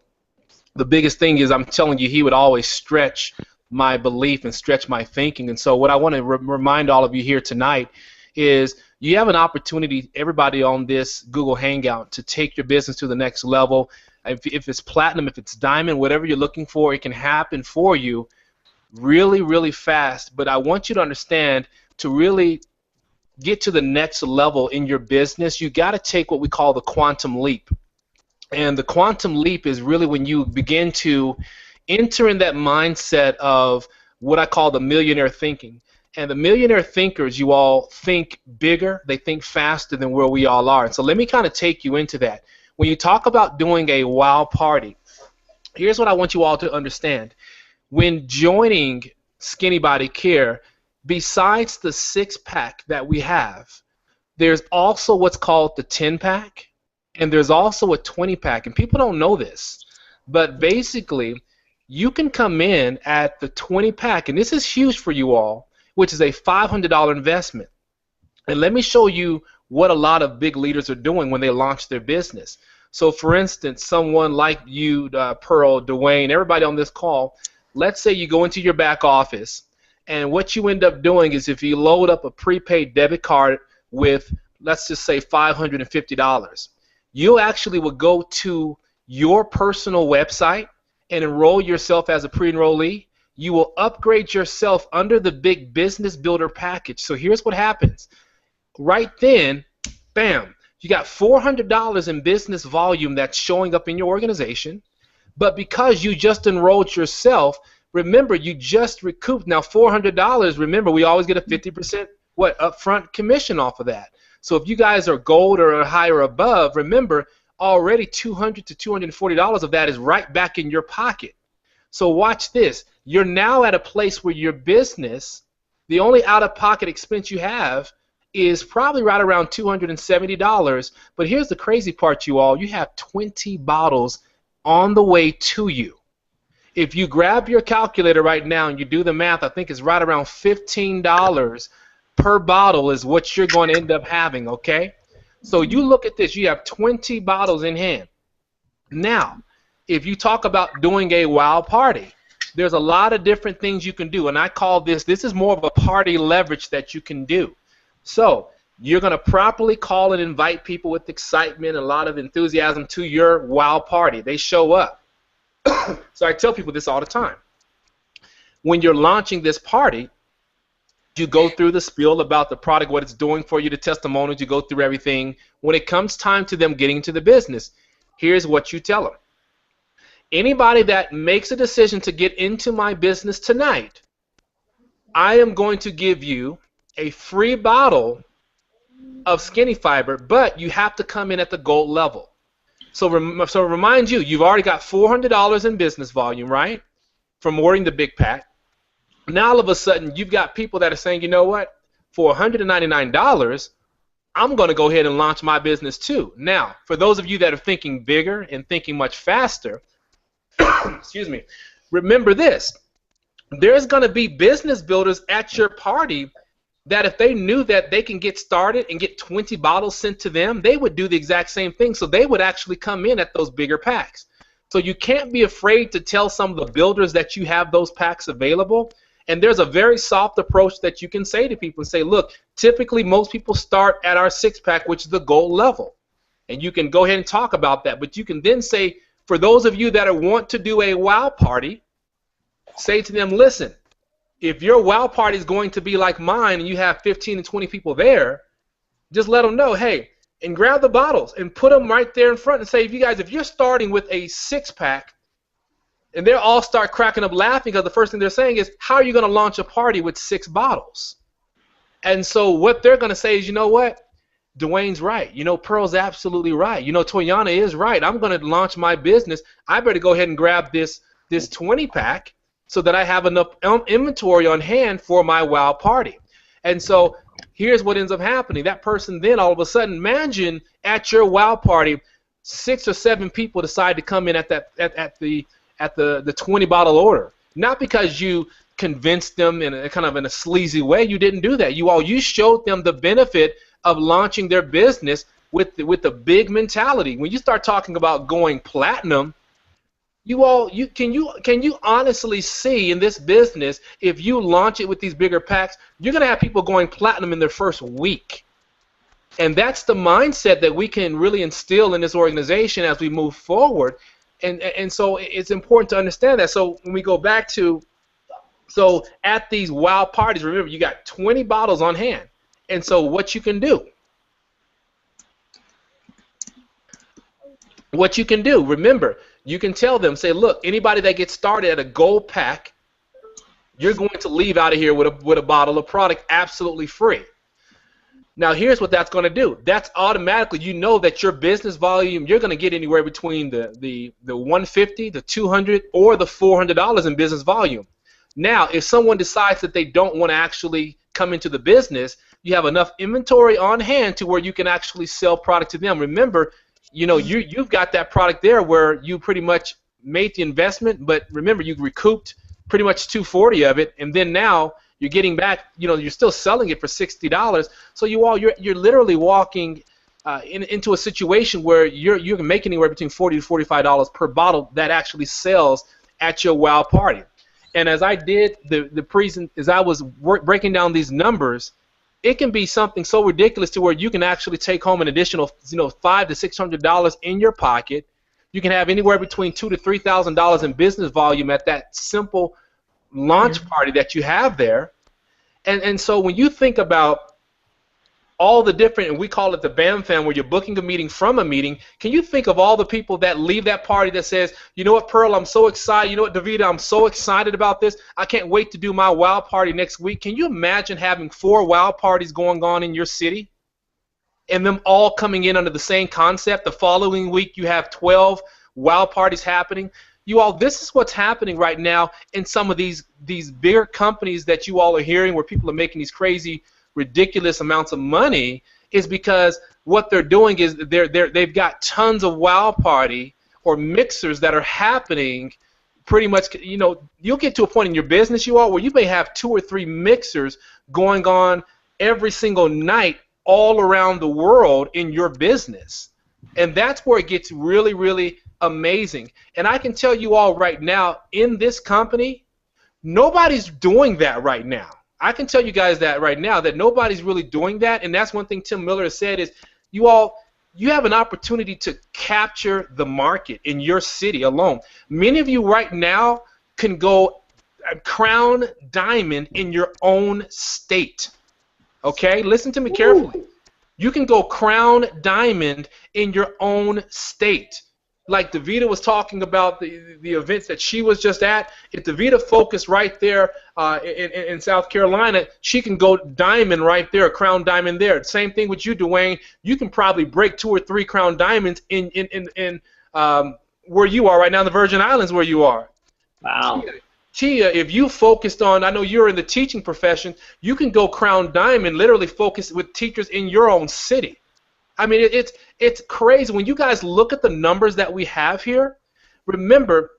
the biggest thing is, I'm telling you, he would always stretch my belief and stretch my thinking. And so what I want to remind all of you here tonight is you have an opportunity, everybody on this Google Hangout, to take your business to the next level. If it's platinum, if it's diamond, whatever you're looking for, it can happen for you really, really fast. But I want you to understand, to really get to the next level in your business, you got to take what we call the quantum leap. And the quantum leap is really when you begin to enter in that mindset of what I call the millionaire thinking. And the millionaire thinkers, you all think bigger, they think faster than where we all are. And so let me kind of take you into that. When you talk about doing a WOW party, here's what I want you all to understand. When joining Skinny Body Care, besides the 6-pack that we have, there's also what's called the 10-pack. And the 10-pack is really when you begin to enter in that mindset of what I call the millionaire thinking. And the quantum leap is really when you begin to enter in that mindset of what I call the millionaire thinking. And the millionaire thinkers, you all think bigger, they think faster than where we all are. And so let me kind of take you into that. When you talk about doing a WOW party, here's what I want you all to understand. When joining Skinny Body Care, besides the 6-pack that we have, there's also what's called the 10-pack. And there's also a 20 pack, and people don't know this, but basically you can come in at the 20 pack, and this is huge for you all, which is a $500 investment. And let me show you what a lot of big leaders are doing when they launch their business. So for instance, someone like you, Pearl, Dwayne, everybody on this call, let's say you go into your back office, and what you end up doing is if you load up a prepaid debit card with, let's just say, $550, you actually will go to your personal website and enroll yourself as a pre-enrollee. You will upgrade yourself under the big business builder package. So here's what happens. Right then, bam, you got $400 in business volume that's showing up in your organization. But because you just enrolled yourself, remember, you just recouped. Now, $400, remember, we always get a 50% upfront commission off of that. So if you guys are gold or higher or above, remember, already $200 to $240 of that is right back in your pocket. So watch this. You're now at a place where your business, the only out-of-pocket expense you have is probably right around $270. But here's the crazy part, you all. You have 20 bottles on the way to you. If you grab your calculator right now and you do the math, I think it's right around $15 per bottle is what you're going to end up having, okay? So you look at this. You have 20 bottles in hand. Now, if you talk about doing a wow party, there's a lot of different things you can do, and I call this is more of a party leverage that you can do. So you're going to properly call and invite people with excitement and a lot of enthusiasm to your wow party. They show up. So I tell people this all the time. When you're launching this party, you go through the spiel about the product, what it's doing for you, the testimonials, you go through everything. When it comes time to them getting into the business, here's what you tell them. Anybody that makes a decision to get into my business tonight, I am going to give you a free bottle of Skinny Fiber, but you have to come in at the gold level. So remind you, you've already got $400 in business volume, right, from ordering the big pack. Now all of a sudden you've got people that are saying, you know what, for $199, I'm going to go ahead and launch my business too. Now, for those of you that are thinking bigger and thinking much faster, excuse me, remember this. There's going to be business builders at your party that if they knew that they can get started and get 20 bottles sent to them, they would do the exact same thing. So they would actually come in at those bigger packs. So you can't be afraid to tell some of the builders that you have those packs available. And there's a very soft approach that you can say to people and say, look, typically most people start at our 6-pack, which is the gold level. And you can go ahead and talk about that. But you can then say, for those of you that want to do a wow party, say to them, listen, if your wow party is going to be like mine and you have 15 and 20 people there, just let them know, hey, and grab the bottles and put them right there in front and say, if you're starting with a 6-pack, and they'll all start cracking up laughing because the first thing they're saying is, how are you going to launch a party with 6 bottles? And so what they're going to say is, you know what? Dwayne's right. You know, Pearl's absolutely right. You know, Toyana is right. I'm going to launch my business. I better go ahead and grab this 20-pack so that I have enough inventory on hand for my wow party. And so here's what ends up happening. That person then all of a sudden, imagine at your wow party, 6 or 7 people decide to come in at the 20-bottle order. Not because you convinced them in a sleazy way. You didn't do that. You showed them the benefit of launching their business with the big mentality. When you start talking about going platinum, can you honestly see in this business, if you launch it with these bigger packs, you're going to have people going platinum in their first week. And that's the mindset that we can really instill in this organization as we move forward. And so it's important to understand that. So when we go back to, so at these wow parties, remember, you got 20 bottles on hand. And so what you can do, remember, you can tell them, say, look, anybody that gets started at a gold pack, you're going to leave out of here with a bottle of product absolutely free. Now, here's what that's going to do. That's automatically, you know that your business volume, you're going to get anywhere between the $150, the $200, or the $400 in business volume. Now, if someone decides that they don't want to actually come into the business, you have enough inventory on hand to where you can actually sell product to them. Remember, you know, you've got that product there where you pretty much made the investment, but remember you recouped pretty much 240 of it, and then now you're getting back, you know, you're still selling it for $60. So you're literally walking into a situation where you can make anywhere between $40 to $45 per bottle that actually sells at your wow party. And as I did as I was breaking down these numbers, it can be something so ridiculous to where you can actually take home an additional, you know, $500 to $600 in your pocket. You can have anywhere between $2,000 to $3,000 in business volume at that simple launch party that you have there. And so when you think about all the different, and we call it the BAM fam, where you're booking a meeting from a meeting, can you think of all the people that leave that party that says, you know what, Pearl, I'm so excited, you know what, Davida, I'm so excited about this, I can't wait to do my wow party next week. Can you imagine having 4 wow parties going on in your city and them all coming in under the same concept? The following week you have 12 wow parties happening. You all, this is what's happening right now in some of these bigger companies that you all are hearing where people are making these crazy, ridiculous amounts of money, is because what they're doing is they've got tons of wow party or mixers that are happening pretty much. You know, you'll get to a point in your business, you all, where you may have 2 or 3 mixers going on every single night all around the world in your business. And that's where it gets really, really amazing. And I can tell you all right now, in this company, nobody's doing that right now. I can tell you guys that right now, that nobody's really doing that, and that's one thing Tim Miller has said is, you have an opportunity to capture the market in your city alone. Many of you right now can go crown diamond in your own state. Okay? Listen to me carefully. You can go crown diamond in your own state. Like Davida was talking about the events that she was just at. If Davida focused right there in South Carolina, she can go diamond right there, crown diamond there. Same thing with you, Dwayne. You can probably break 2 or 3 crown diamonds in where you are right now in the Virgin Islands where you are. Wow. Tia, if you focused on, I know you're in the teaching profession, you can go crown diamond, literally focus with teachers in your own city. I mean, it's crazy. When you guys look at the numbers that we have here, remember,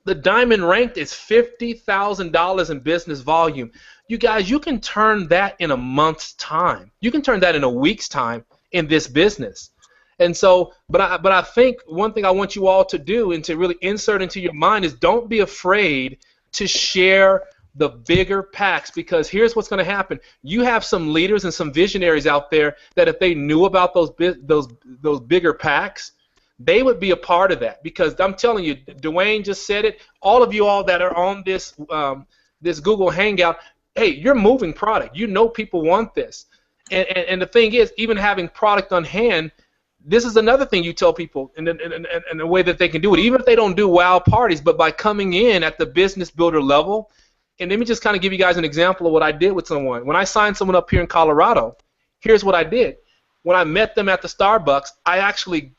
the diamond ranked is $50,000 in business volume. You guys, you can turn that in a month's time. You can turn that in a week's time in this business. And so, but I think one thing I want you all to do and to really insert into your mind is don't be afraid to share the bigger packs, because here's what's going to happen. You have some leaders and some visionaries out there that if they knew about those bigger packs, they would be a part of that. Because I'm telling you, Dwayne just said it. All of you all that are on this this Google Hangout, hey, you're moving product. You know people want this. And the thing is, even having product on hand, this is another thing you tell people in a way that they can do it, even if they don't do wow parties, but by coming in at the business builder level. And let me just kind of give you guys an example of what I did with someone. When I signed someone up here in Colorado, here's what I did. When I met them at the Starbucks,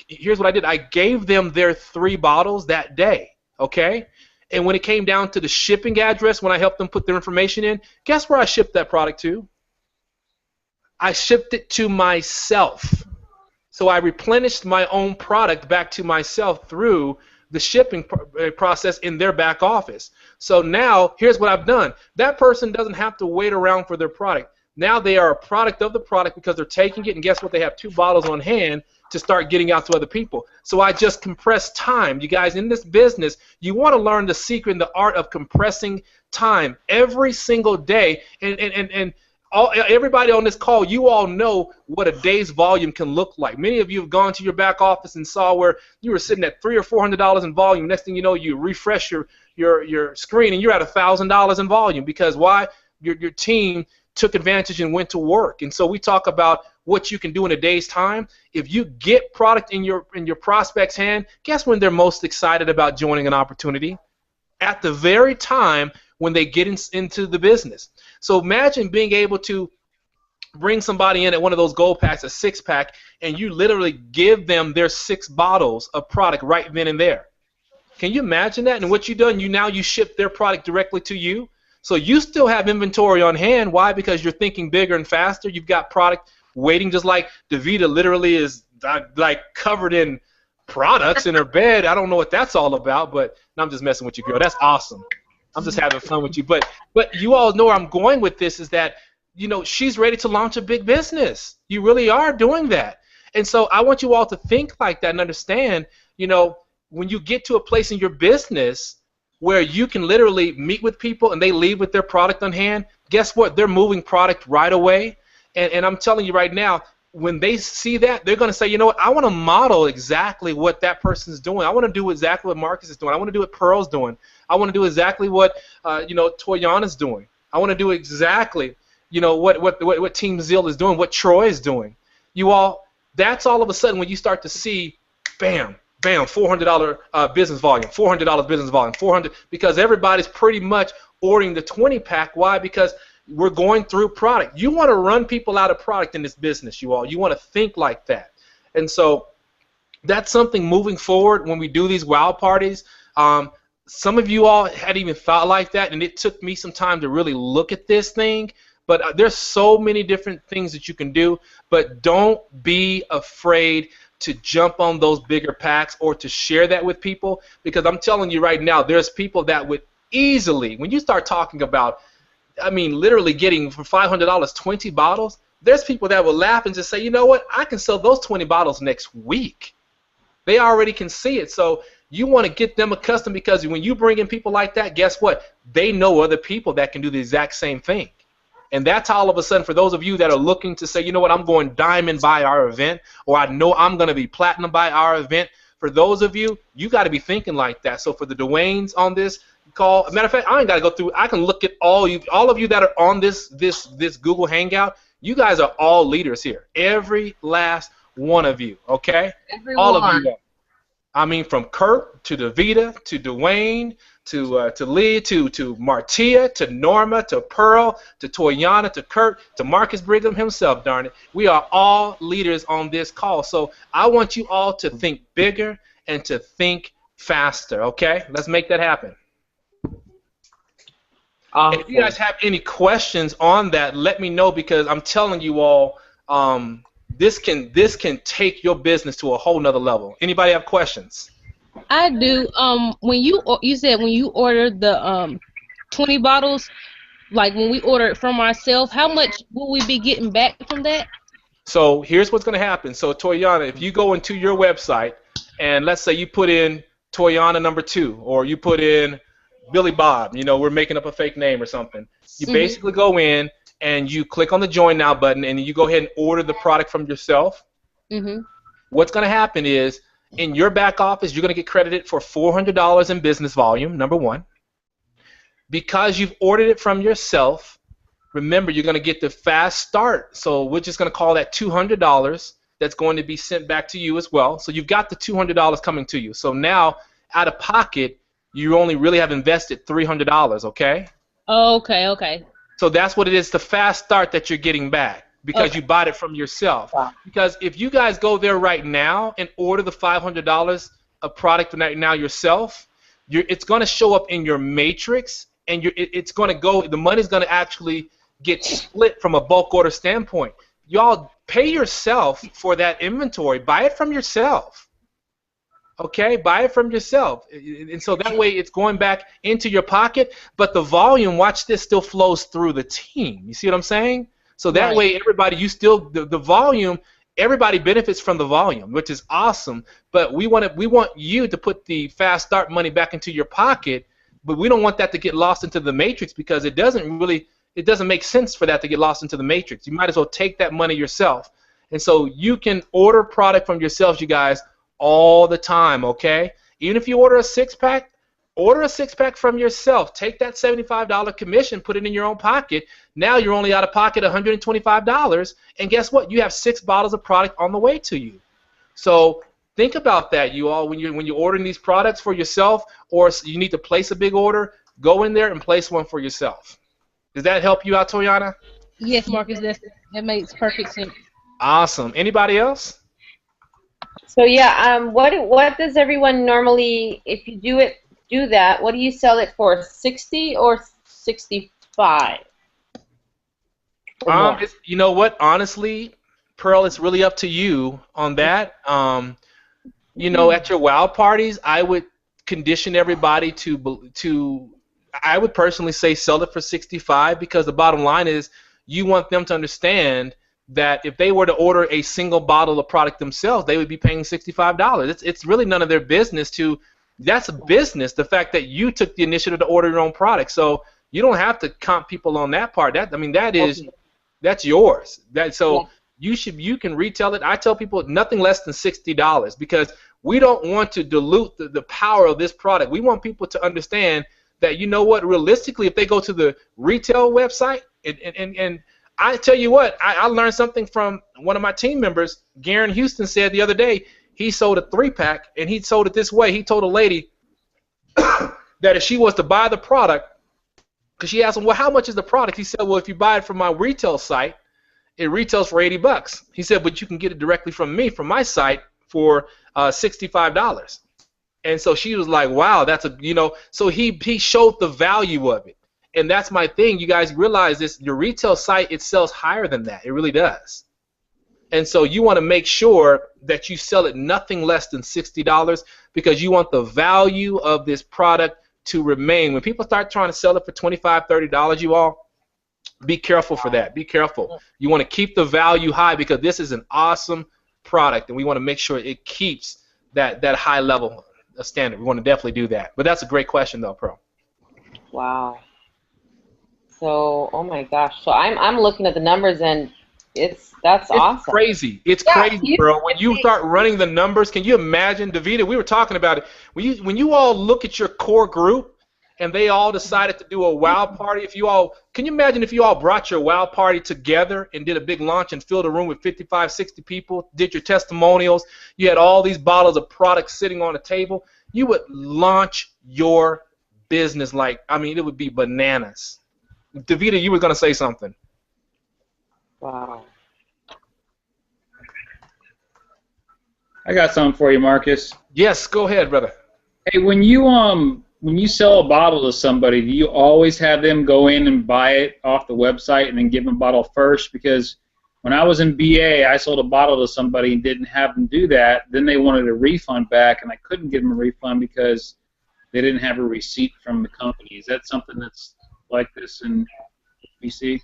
here's what I did. I gave them their 3 bottles that day, okay? And when it came down to the shipping address, when I helped them put their information in, guess where I shipped that product to? I shipped it to myself. So I replenished my own product back to myself through the shipping process in their back office. So now, here's what I've done. That person doesn't have to wait around for their product. Now they are a product of the product because they're taking it, and guess what? They have 2 bottles on hand to start getting out to other people. So I just compress time. You guys, in this business, you want to learn the secret and the art of compressing time every single day. And everybody on this call, you all know what a day's volume can look like. Many of you have gone to your back office and saw where you were sitting at $300 or $400 in volume. Next thing you know, you refresh your screen and you're at $1,000 in volume. Because why? Your team took advantage and went to work. And so we talk about what you can do in a day's time. If you get product in your prospect's hand, guess when they're most excited about joining an opportunity? At the very time when they get into the business. So imagine being able to bring somebody in at one of those gold packs, a 6-pack, and you literally give them their 6 bottles of product right then and there. Can you imagine that? And what you've done, you ship their product directly to you. So you still have inventory on hand. Why? Because you're thinking bigger and faster. You've got product waiting, just like Davita literally is like covered in products in her bed. I don't know what that's all about, but no, I'm just messing with you, girl. That's awesome. I'm just having fun with you. But you all know where I'm going with this is that, you know, she's ready to launch a big business. You really are doing that. And so I want you all to think like that and understand, you know, when you get to a place in your business where you can literally meet with people and they leave with their product on hand, guess what? They're moving product right away. And I'm telling you right now, when they see that, they're going to say, you know what, I want to model exactly what that person's doing. I want to do exactly what Marcus is doing. I want to do what Pearl's doing. I want to do exactly what, you know, Toyana's doing. I want to do exactly, you know, what Team Zeal is doing, what Troy is doing. You all, that's all of a sudden when you start to see, bam, bam, $400 business volume, $400 business volume, 400, because everybody's pretty much ordering the 20-pack. Why? Because we're going through product. You want to run people out of product in this business, you all. You want to think like that. And so that's something moving forward when we do these wow parties. Some of you all hadn't even thought like that, and it took me some time to really look at this thing. But there's so many different things that you can do. But don't be afraid to jump on those bigger packs or to share that with people, because I'm telling you right now, there's people that would easily, when you start talking about, I mean, literally getting for $500 20 bottles, there's people that will laugh and just say, you know what, I can sell those 20 bottles next week. They already can see it. So you want to get them accustomed, because when you bring in people like that, guess what? They know other people that can do the exact same thing. And that's all of a sudden, for those of you that are looking to say, you know what, I'm going diamond by our event, or I know I'm going to be platinum by our event, for those of you, you got to be thinking like that. So for the Dwaynes on this call, matter of fact, I ain't got to go through. I can look at all of you that are on this Google Hangout. You guys are all leaders here. Every last one of you, okay? Everyone. All of you. I mean, from Kurt to Davita to Dwayne to Lee to Martia to Norma to Pearl to Toyana to Kurt to Marcus Brigham himself, darn it. We are all leaders on this call. So I want you all to think bigger and to think faster, okay? Let's make that happen. If you guys have any questions on that, let me know, because I'm telling you all, this can take your business to a whole nother level. Anybody have questions? I do. When you said when you ordered the 20 bottles, like when we order it from ourselves, how much will we be getting back from that? So here's what's going to happen. So Toyana, if you go into your website and let's say you put in Toyana number 2, or you put in Billy Bob, you know, we're making up a fake name or something. You basically go in and you click on the Join Now button and you go ahead and order the product from yourself. What's going to happen is, in your back office, you're going to get credited for $400 in business volume, number one. Because you've ordered it from yourself, remember, you're going to get the fast start. So we're just going to call that $200 that's going to be sent back to you as well. So you've got the $200 coming to you. So now, out of pocket, you only really have invested $300, okay? Okay. So that's what it is, the fast start that you're getting back, because you bought it from yourself. Wow. Because if you guys go there right now and order the $500 of product right now yourself, it's going to show up in your matrix, and it's going to go, the money's going to actually get split from a bulk order standpoint. Y'all pay yourself for that inventory. Buy it from yourself. Okay, buy it from yourself. And so that way it's going back into your pocket, but the volume, watch this, still flows through the team. You see what I'm saying? So that way everybody, the volume, everybody benefits from the volume, which is awesome, but we want you to put the fast start money back into your pocket, but we don't want that to get lost into the matrix, because it doesn't make sense for that to get lost into the matrix. You might as well take that money yourself. And so you can order product from yourselves, you guys, all the time, okay? Even if you order a six-pack, order a six-pack from yourself. Take that $75 commission, put it in your own pocket. Now you're only out of pocket $125, and guess what? You have 6 bottles of product on the way to you. So think about that, you all, when you're ordering these products for yourself, or you need to place a big order, go in there and place one for yourself. Does that help you out, Toyana? Yes, Marcus, that makes perfect sense. Awesome. Anybody else? So yeah, what does everyone normally, if you do that, what do you sell it for? 60 or 65? You know what? Honestly, Pearl, it's really up to you on that. You know, at your WOW parties, I would condition everybody to. I would personally say sell it for 65 because the bottom line is you want them to understand that if they were to order a single bottle of product themselves, they would be paying $65. It's really none of their business to. That's a business. The fact that you took the initiative to order your own product, so you don't have to comp people on that part. That's yours. You can retail it. I tell people nothing less than $60 because we don't want to dilute the power of this product. We want people to understand that, you know what, realistically, if they go to the retail website, and I tell you what, I learned something from one of my team members. Garen Houston said the other day he sold a 3-pack, and he sold it this way. He told a lady that if she was to buy the product, because she asked him, well, how much is the product? He said, well, if you buy it from my retail site, it retails for $80. He said, but you can get it directly from me, from my site, for $65. And so she was like, wow, so he showed the value of it. And that's my thing. You guys realize this, your retail site, it sells higher than that. It really does. And so you want to make sure that you sell it nothing less than $60 because you want the value of this product to remain. When people start trying to sell it for $25, $30, you all, be careful for that. Be careful. You want to keep the value high because this is an awesome product, and we want to make sure it keeps that high level of standard. We want to definitely do that. But that's a great question, though, Pro. Wow. So, oh my gosh. So I'm looking at the numbers, and that's awesome. Crazy. It's crazy, bro. When you start running the numbers, can you imagine, Davida? We were talking about it. When you all look at your core group, and they all decided to do a WOW party. Can you imagine if you all brought your WOW party together and did a big launch and filled a room with 55, 60 people, did your testimonials, you had all these bottles of products sitting on a table, you would launch your business it would be bananas. Davida, you were going to say something. Wow. I got something for you, Marcus. Yes, go ahead, brother. Hey, when you sell a bottle to somebody, do you always have them go in and buy it off the website and then give them a bottle first? Because when I was in BA, I sold a bottle to somebody and didn't have them do that. Then they wanted a refund back, and I couldn't give them a refund because they didn't have a receipt from the company. Is that something that's like this in BC?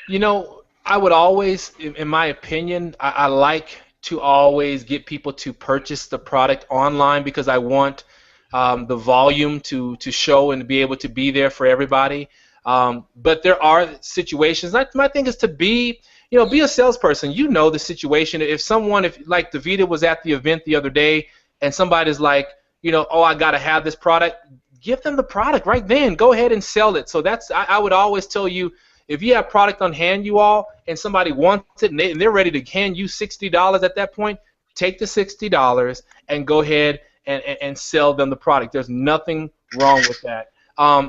You know, I would always, in my opinion, I like to always get people to purchase the product online because I want the volume to show and to be able to be there for everybody. But there are situations. My thing is to be a salesperson. You know the situation. If like Davida was at the event the other day, and somebody's like, oh, I got to have this product, give them the product right then. Go ahead and sell it. So I would always tell you, if you have product on hand, you all, and somebody wants it, and they're ready to hand you $60 at that point, take the $60 and go ahead and sell them the product. There's nothing wrong with that.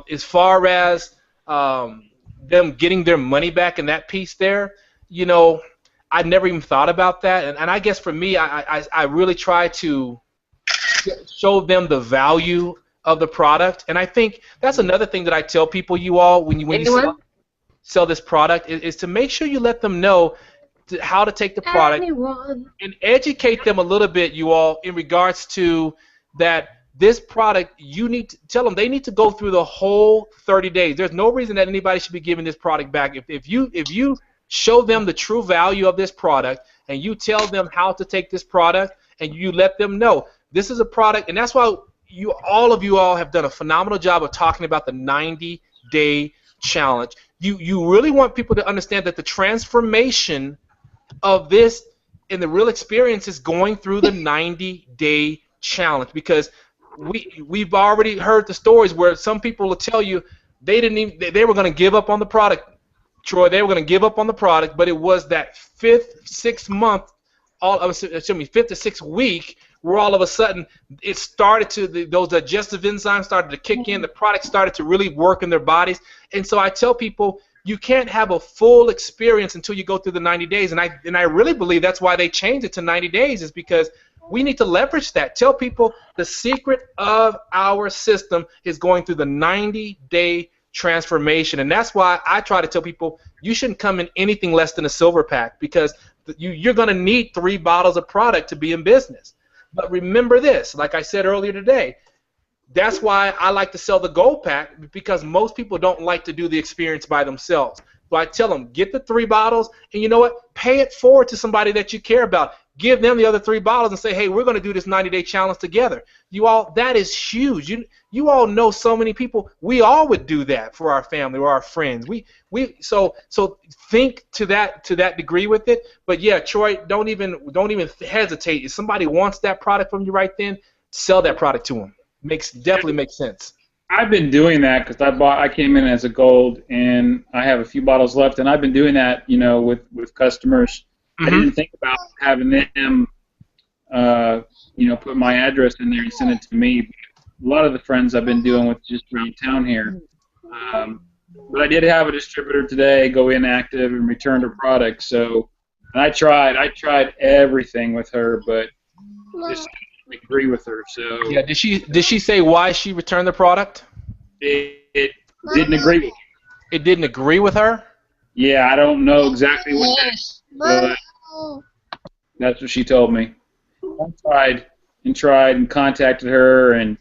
As far as them getting their money back in that piece there, I never even thought about that. And I guess for me, I really try to show them the value of the product. And I think that's another thing that I tell people, you all, when you sell this product, is to make sure you let them know how to take the product and educate them a little bit, you all, in regards to that this product, you need to tell them they need to go through the whole 30 days. There's no reason that anybody should be giving this product back. If you show them the true value of this product and you tell them how to take this product and you let them know this is a product, and that's why all of you all have done a phenomenal job of talking about the 90-day challenge. You really want people to understand that the transformation of this and the real experience is going through the 90-day challenge, because we've already heard the stories where some people will tell you they were going to give up on the product. Troy, they were going to give up on the product, but it was that fifth to sixth week where all of a sudden it started to, those digestive enzymes started to kick in, the product started to really work in their bodies. And so I tell people, you can't have a full experience until you go through the 90 days. And I really believe that's why they changed it to 90 days, is because we need to leverage that. Tell people the secret of our system is going through the 90-day transformation. And that's why I try to tell people you shouldn't come in anything less than a silver pack, because you're going to need 3 bottles of product to be in business. But remember this, like I said earlier today, that's why I like to sell the gold pack, because most people don't like to do the experience by themselves. So I tell them, get the 3 bottles, and you know what? Pay it forward to somebody that you care about. Give them the other 3 bottles and say, hey, we're going to do this 90-day challenge together. You all, that is huge. You all know so many people. We all would do that for our family or our friends. So think to that degree with it. But yeah, Troy, don't even hesitate. If somebody wants that product from you right then, sell that product to them. Definitely makes sense. I've been doing that because I came in as a gold, and I have a few bottles left, and I've been doing that, with customers. I didn't think about having them, put my address in there and send it to me. A lot of the friends I've been doing with just around town here. But I did have a distributor today go inactive and return her product. So I tried everything with her, but just didn't agree with her. So yeah, did she say why she returned the product? It didn't agree with her. It didn't agree with her? Yeah, I don't know exactly what that is, but that's what she told me. I tried and contacted her, and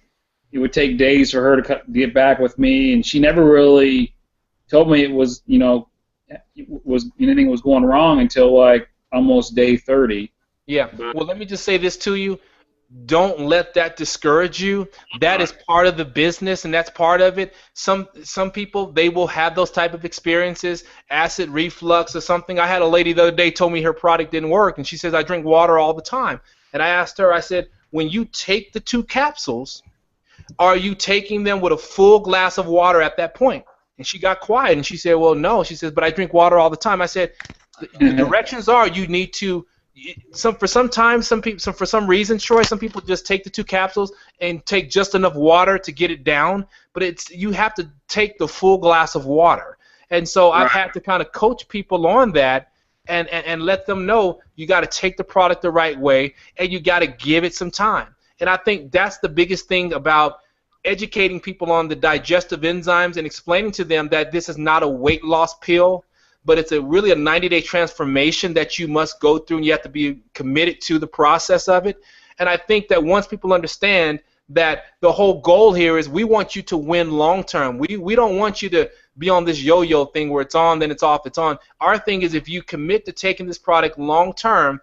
it would take days for her to get back with me, and she never really told me it was, anything was going wrong until like almost day 30. Yeah. Well, let me just say this to you. Don't let that discourage you. That is part of the business, and that's part of it. Some people, they will have those type of experiences, acid reflux or something. I had a lady the other day told me her product didn't work, and she says, I drink water all the time. And I asked her, I said, when you take the 2 capsules, are you taking them with a full glass of water at that point? And she got quiet, and she said, well, no. She says, but I drink water all the time. I said, the directions are you need to, for some reason, Troy, some people just take the 2 capsules and take just enough water to get it down, but you have to take the full glass of water. And so I've had to kind of coach people on that and let them know you got to take the product the right way, and you got to give it some time. And I think that's the biggest thing about educating people on the digestive enzymes and explaining to them that this is not a weight loss pill, but it's really a 90-day transformation that you must go through, and you have to be committed to the process of it. And I think that once people understand that the whole goal here is we want you to win long term. We don't want you to be on this yo-yo thing where it's on, then it's off, it's on. Our thing is if you commit to taking this product long term,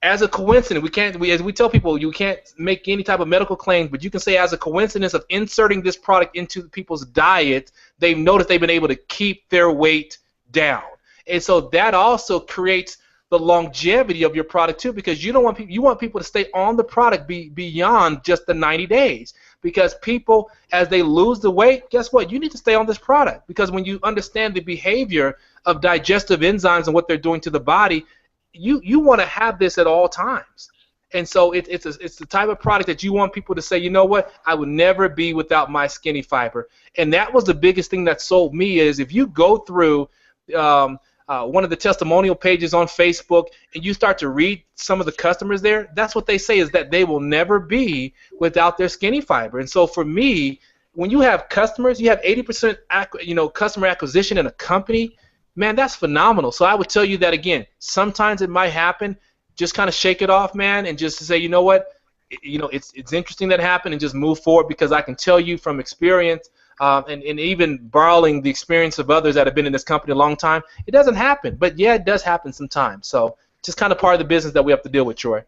as a coincidence, as we tell people, you can't make any type of medical claims, but you can say as a coincidence of inserting this product into people's diet, they've noticed they've been able to keep their weight down. And so that also creates the longevity of your product too, because you want people to stay on the product beyond just the 90 days. Because people, as they lose the weight, guess what? You need to stay on this product, because when you understand the behavior of digestive enzymes and what they're doing to the body, you want to have this at all times. And so it's the type of product that you want people to say, you know what, I would never be without my Skinny Fiber. And that was the biggest thing that sold me is if you go through one of the testimonial pages on Facebook and you start to read some of the customers there, that's what they say is that they will never be without their Skinny Fiber. And so for me, when you have customers, you have 80% customer acquisition in a company, man, that's phenomenal. So I would tell you that again. Sometimes it might happen. Just kind of shake it off, man, and just say, you know what, it's interesting that happened, and just move forward, because I can tell you from experience, and even borrowing the experience of others that have been in this company a long time, it doesn't happen. But yeah, it does happen sometimes. So just kind of part of the business that we have to deal with, Troy.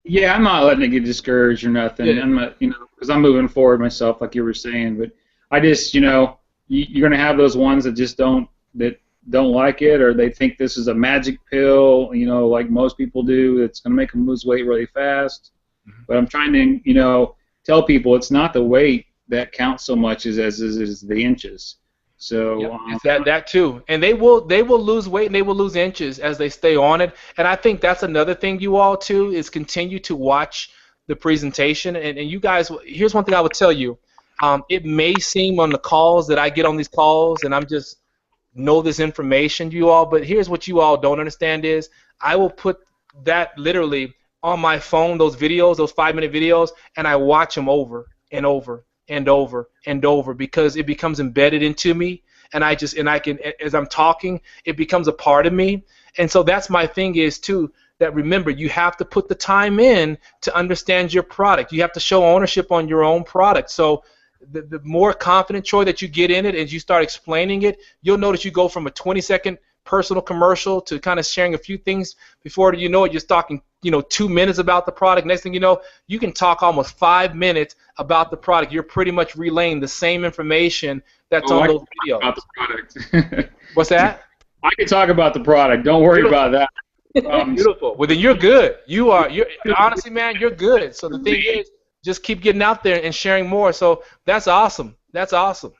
Yeah, I'm not letting it get discouraged or nothing. Yeah. I'm not, because I'm moving forward myself, like you were saying. But I just, you're going to have those ones that just don't like it, or they think this is a magic pill, like most people do, that's going to make them lose weight really fast. Mm-hmm. But I'm trying to, tell people it's not the weight that counts so much as the inches. So yep, it's that too, and they will lose weight and they will lose inches as they stay on it. And I think that's another thing you all too is continue to watch the presentation. And you guys, here's one thing I would tell you. It may seem on the calls that I get on these calls, and I'm just know this information, you all, but here's what you all don't understand is I will put that literally on my phone, those videos, those 5-minute videos, and I watch them over and over and over and over because it becomes embedded into me, and I can, as I'm talking, it becomes a part of me. And so that's my thing is too, that remember, you have to put the time in to understand your product. You have to show ownership on your own product. So the more confident, Troy, that you get in it and you start explaining it, you'll notice you go from a 20-second personal commercial to kind of sharing a few things. Before you know it, you're talking 2 minutes about the product. Next thing you know, you can talk almost 5 minutes about the product. You're pretty much relaying the same information that's on those videos. About the product. What's that? I can talk about the product. Don't worry about that. Beautiful. Well, then you're good. You're honestly, man, you're good. So the thing is, just keep getting out there and sharing more. So that's awesome. That's awesome.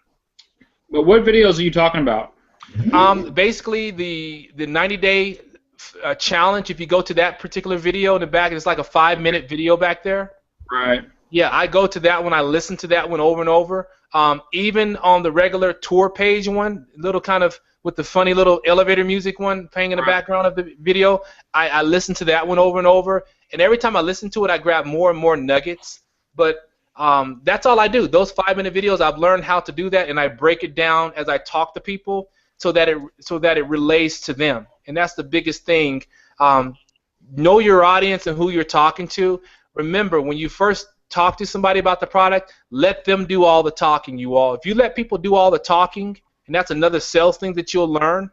But what videos are you talking about? Basically the 90-day challenge. If you go to that particular video in the back, it's like a 5-minute video back there. Right. Yeah, I go to that one. I listen to that one over and over. Even on the regular tour page one, little kind of with the funny little elevator music one playing in the background of the video, I listen to that one over and over. And every time I listen to it, I grab more and more nuggets. But that's all I do. Those 5-minute videos, I've learned how to do that, and I break it down as I talk to people so that it relates to them. And that's the biggest thing. Know your audience and who you're talking to. Remember, when you first talk to somebody about the product, let them do all the talking, you all. If you let people do all the talking, and that's another sales thing that you'll learn,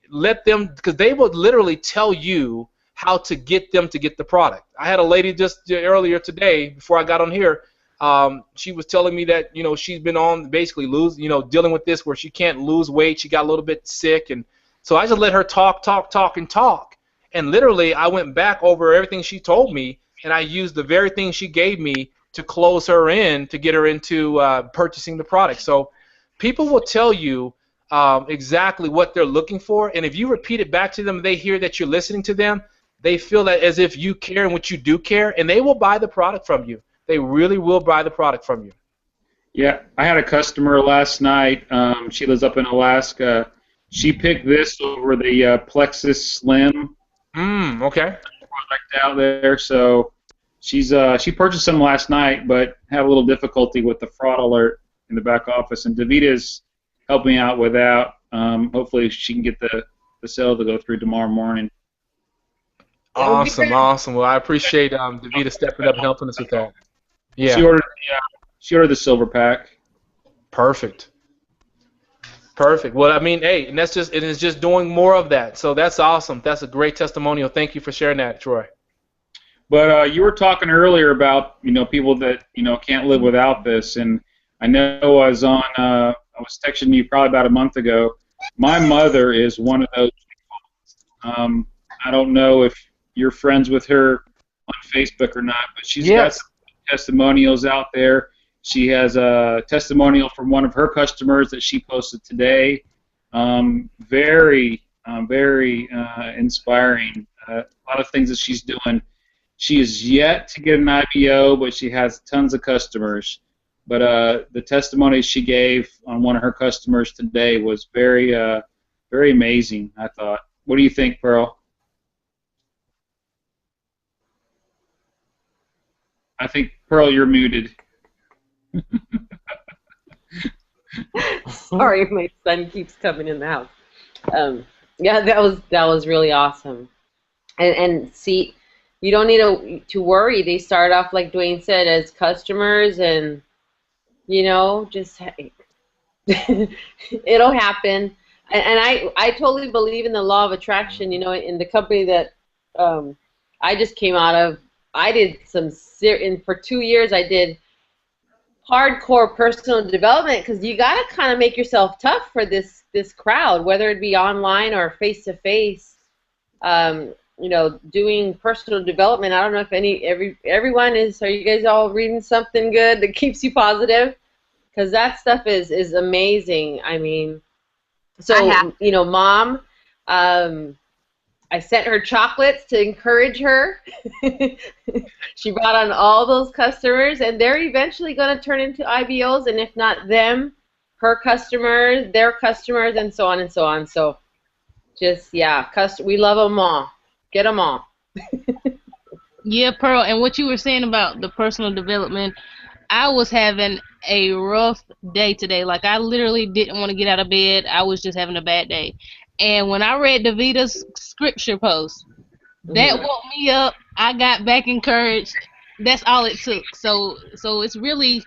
let them, because they will literally tell you how to get them to get the product. I had a lady just earlier today, before I got on here, she was telling me that, she's been on basically dealing with this where she can't lose weight. She got a little bit sick, and so I just let her talk. And literally, I went back over everything she told me, and I used the very thing she gave me to close her in, to get her into purchasing the product. So people will tell you exactly what they're looking for, and if you repeat it back to them, they hear that you're listening to them, they feel that as if you care and what you do care, and they will buy the product from you. They really will buy the product from you. Yeah, I had a customer last night. She lives up in Alaska. She picked this over the Plexus Slim okay. product out there. So she purchased some last night, but had a little difficulty with the fraud alert in the back office. And Davita's helping me out with that. Hopefully she can get the sale to go through tomorrow morning. Awesome. Well, I appreciate Davita stepping up and helping us with that. Yeah. She ordered the silver pack. Perfect. Well, I mean, hey, and it is just doing more of that. So that's awesome. That's a great testimonial. Thank you for sharing that, Troy. But you were talking earlier about people that can't live without this, and I know I was texting you probably about a month ago. My mother is one of those people. I don't know if you're friends with her on Facebook or not, but she's got some testimonials out there. She has a testimonial from one of her customers that she posted today. Very inspiring. A lot of things that she's doing. She is yet to get an IPO, but she has tons of customers. But the testimony she gave on one of her customers today was very amazing, I thought. What do you think, Pearl? I think, Pearl, you're muted. Sorry, my son keeps coming in the house. Yeah, that was really awesome. And see, you don't need to worry. They start off, like Dwayne said, as customers, and just it'll happen. And I totally believe in the law of attraction. In the company that I just came out of, I did for 2 years I did hardcore personal development, because you got to kind of make yourself tough for this crowd, whether it be online or face to face. Doing personal development. I don't know if everyone is. Are you guys all reading something good that keeps you positive? Because that stuff is amazing. I mean, so Mom, I sent her chocolates to encourage her. She brought on all those customers, and they're eventually going to turn into IBOs, and if not them, her customers, their customers, and so on and so on. So just, we love them all. Get them all. Yeah, Pearl, and what you were saying about the personal development, I was having a rough day today. Like I literally didn't want to get out of bed. I was just having a bad day. And when I read Davita's scripture post, that woke me up. I got back encouraged. That's all it took. So it's really,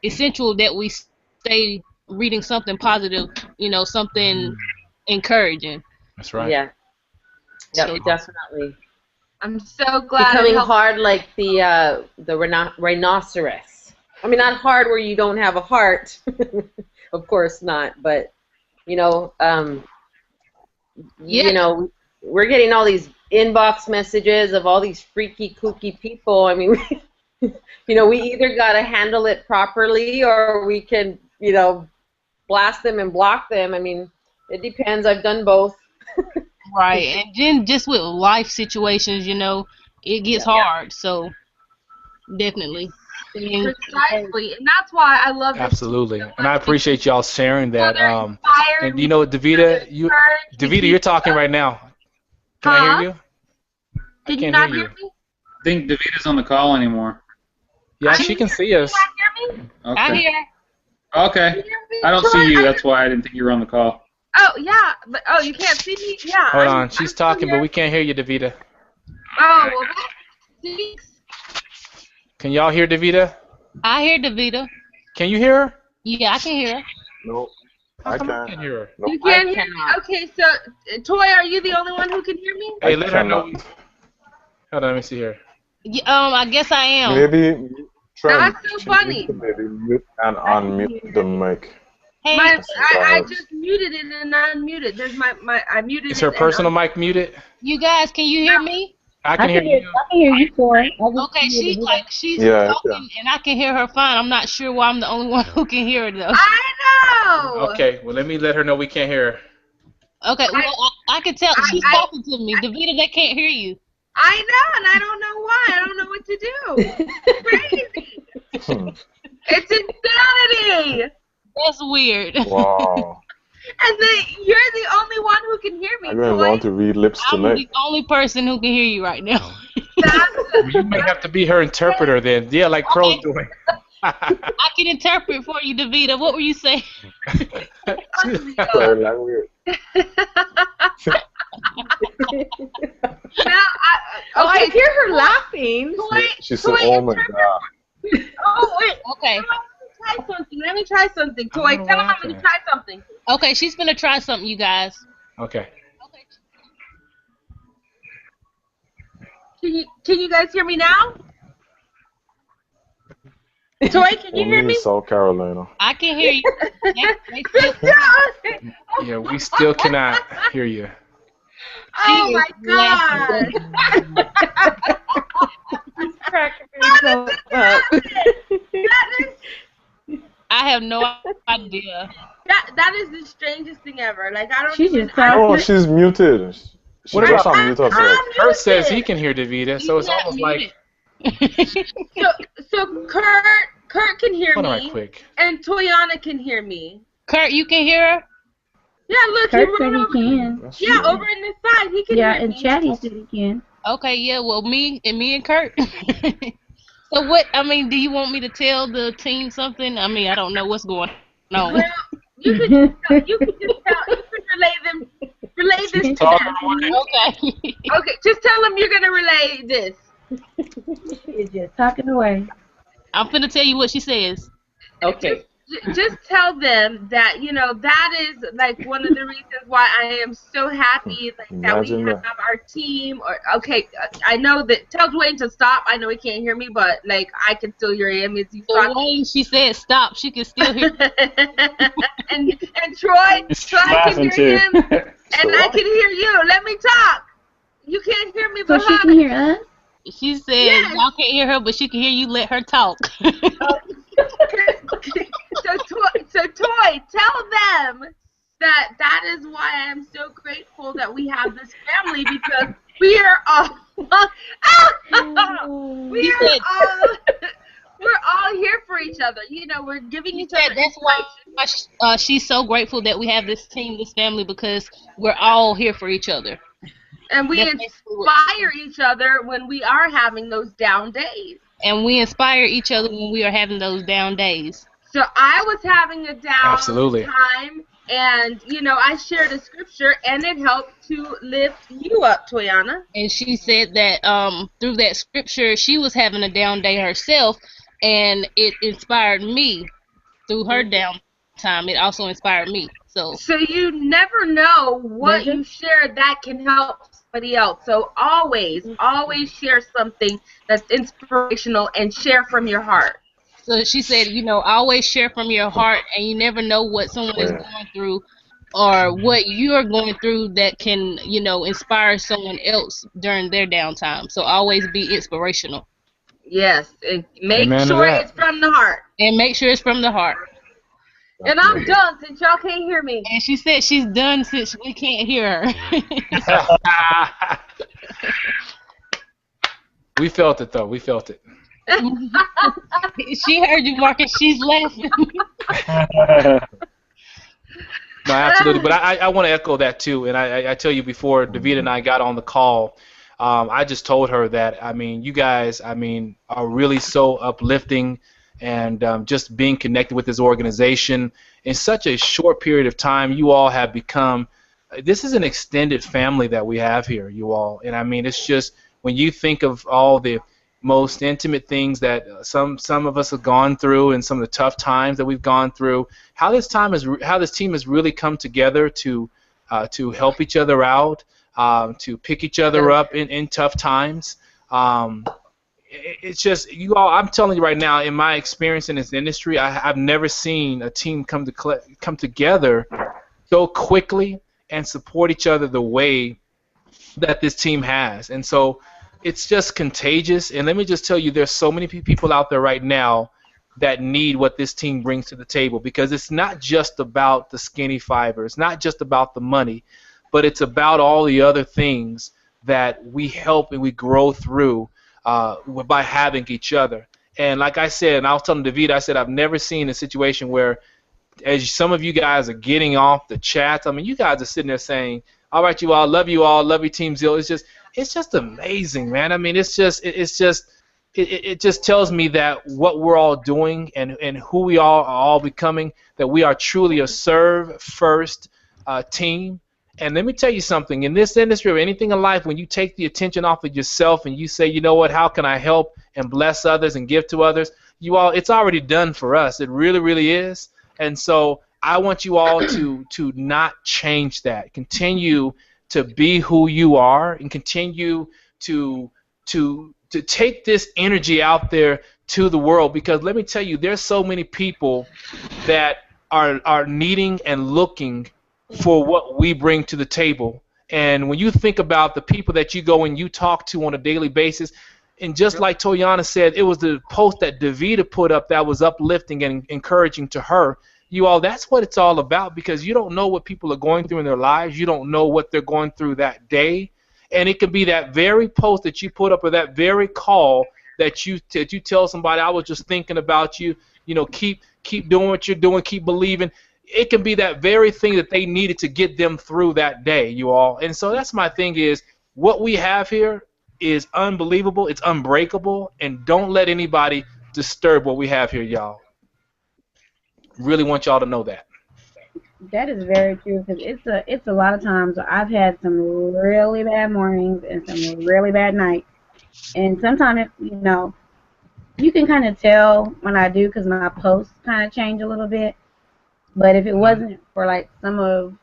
essential that we stay reading something positive, something encouraging. That's right. Yeah. Yep, So- definitely. I'm so glad. Becoming it helped. hard like the rhinoceros. I mean, not hard where you don't have a heart. Of course not. But, we're getting all these inbox messages of all these freaky, kooky people. I mean, we either got to handle it properly or we can, blast them and block them. I mean, it depends. I've done both. Right, and then just with life situations, it gets hard. So definitely. Precisely, and that's why I love this Absolutely, team so and I much. appreciate y'all sharing that. They're inspired, And Davita, you're talking right now. Can I hear you? Did I you can't not hear hear you. me? I think Davita's on the call anymore. Yeah, she can see us. Did you not hear me? Okay. I hear. Okay. Did you hear me? I don't Troy, see you. That's why I didn't think you were on the call. Oh yeah, but you can't see me. Yeah. Hold I'm on, she's still talking, but here. we can't hear you, Davita. Oh well, that stinks. Can y'all hear Davita? I hear Davita. Can you hear her? Yeah, I can hear her. No, How I come I can't. can't hear her? No, You can't I hear me. cannot. Okay, so Toy, are you the only one who can hear me? Hey, I let her know. cannot. Hold on, let me see here. Yeah, I guess I am. Maybe try That's so and funny. maybe mute and unmute the mic. Hey, I just muted it and unmuted. There's I muted Is it. her and personal mic muted? you guys, can you hear me? I can hear you. I can hear you, Troy. Okay, she's Yeah, talking and I can hear her fine. I'm not sure why I'm the only one who can hear her though. I know. Okay, well, let her know we can't hear her. Okay, well I can tell she's talking to me. Davita, they can't hear you. I know, and I don't know why. I don't know what to do. It's crazy. It's insanity. That's weird. Wow. And you're the only one who can hear me. I'm going to Toy. want to read lips I'm tonight. the only person who can hear you right now. You may have to be her interpreter then. Yeah, like Crow's doing. I can interpret for you, Davita. What were you saying? Sorry, language. Now, I hear her laughing. She said, "Oh my God." Oh wait. Okay. Let me try something. Toy, know tell what me I'm gonna try something. Okay, she's gonna try something, you guys. Okay. Can you guys hear me now? Toy, can you Only hear in me? South Carolina. I can hear you. Yeah, we still cannot hear you. Oh my God. Cracking herself up. I have no idea. That is the strangest thing ever. Like I don't She's even. just Oh, she's muted. She What just about- unmuted herself. Kurt says he can hear Davita, so it's He's not almost like. So Kurt can hear Hold on me, right quick. and Toyana can hear me. Kurt, you can hear her? Yeah, look, Kurt he said wrote he over. can. That's Yeah, true. over in this side, he can Yeah, hear in me. chat he said he can. Okay, yeah, well me and Kurt. So do you want me to tell the team something? I mean, I don't know what's going on. Well, you could relay this to Talk them. Okay. Okay, just tell them you're gonna relay this. He's just talking away. I'm finna tell you what she says. Okay. Just tell them that that is like one of the reasons why I am so happy that we Imagine have that. our team. Or okay, I know that tell Dwayne to stop. I know he can't hear me, but like I can still hear him. Is he The way she said stop, she can still hear. and Troy, She's so I can laughing hear him, too. and I can hear you. Let me talk. You can't hear me, So but she can hear us? She said Yes. y'all can't hear her, but she can hear you. Let her talk. So Toy, tell them that is why I am so grateful that we have this family because we are all we're all here for each other. We're giving She each said other. that's why she's so grateful that we have this team, this family, because we're all here for each other. And we That's basically what- inspire each other when we are having those down days. and we inspire each other when we are having those down days. So I was having a down Absolutely. time, and I shared a scripture, and it helped to lift you up, Toyana. And she said that through that scripture, she was having a down day herself, and it inspired me through her down time. It also inspired me. So you never know what you share that can help somebody else. So always share something that's inspirational and share from your heart. So she said, always share from your heart, and you never know what someone is going through or what you're going through that can, inspire someone else during their downtime. So always be inspirational. Yes, and make Amen to sure that. it's from the heart. And make sure it's from the heart. And I'm done since y'all can't hear me. And she said she's done since we can't hear her. We felt it, though. We felt it. She heard you, Marcus. She's laughing. No, absolutely. But I want to echo that, too. And I tell you, before Davida and I got on the call, I just told her that, you guys, are really so uplifting, and just being connected with this organization in such a short period of time, you all have become, this is an extended family that we have here, you all. And it's just, when you think of all the most intimate things that some of us have gone through, and some of the tough times that we've gone through, how this team has really come together to help each other out, to pick each other up in tough times. It's just, you all, I'm telling you right now, in my experience in this industry, I've never seen a team come together so quickly and support each other the way that this team has. And so it's just contagious. And let me just tell you, there's so many people out there right now that need what this team brings to the table, because it's not just about the skinny fiber, it's not just about the money, but it's about all the other things that we help and we grow through by having each other. And like I said, and I was telling David, I said I've never seen a situation where, as some of you guys are getting off the chats, you guys are sitting there saying, all right, you all, love you Team Zeal. It's just amazing, man. It just tells me that what we're all doing and who we are all becoming, that we are truly a serve first team. And let me tell you something, in this industry or anything in life, when you take the attention off of yourself and you say, you know what, how can I help and bless others and give to others, you all, it's already done for us. It really, really is. And so I want you all to not change that. Continue to be who you are, and continue to take this energy out there to the world, because let me tell you, there's so many people that are needing and looking for what we bring to the table. And when you think about the people that you go and you talk to on a daily basis, and just like Toyana said, it was the post that Davida put up that was uplifting and encouraging to her. You all, that's what it's all about, because you don't know what people are going through in their lives. You don't know what they're going through that day. And it could be that very post that you put up, or that very call that you tell somebody, I was just thinking about you, keep doing what you're doing, keep believing. It can be that very thing that they needed to get them through that day, you all. And so that's my thing, is what we have here is unbelievable. It's unbreakable. And don't let anybody disturb what we have here, y'all. Really want y'all to know that. That is very true, because it's a lot of times where I've had some really bad mornings and some really bad nights. And sometimes, you can kind of tell when I do, because my posts kind of change a little bit. But if it wasn't for like some of,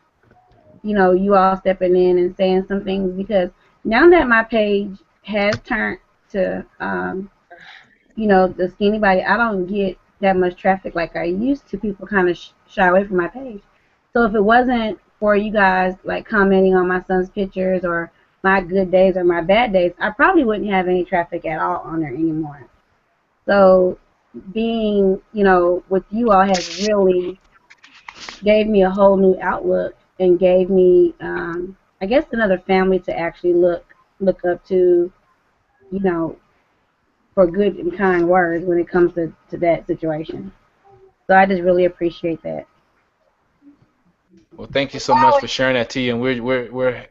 you all stepping in and saying some things, because now that my page has turned to, the skinny body, I don't get that much traffic like I used to. People kind of shy away from my page. So if it wasn't for you guys like commenting on my son's pictures or my good days or my bad days, I probably wouldn't have any traffic at all on there anymore. So being, with you all has really gave me a whole new outlook, and gave me, I guess, another family to actually look up to, for good and kind words when it comes to that situation. So I just really appreciate that. Well, thank you so much for sharing that, T. And we're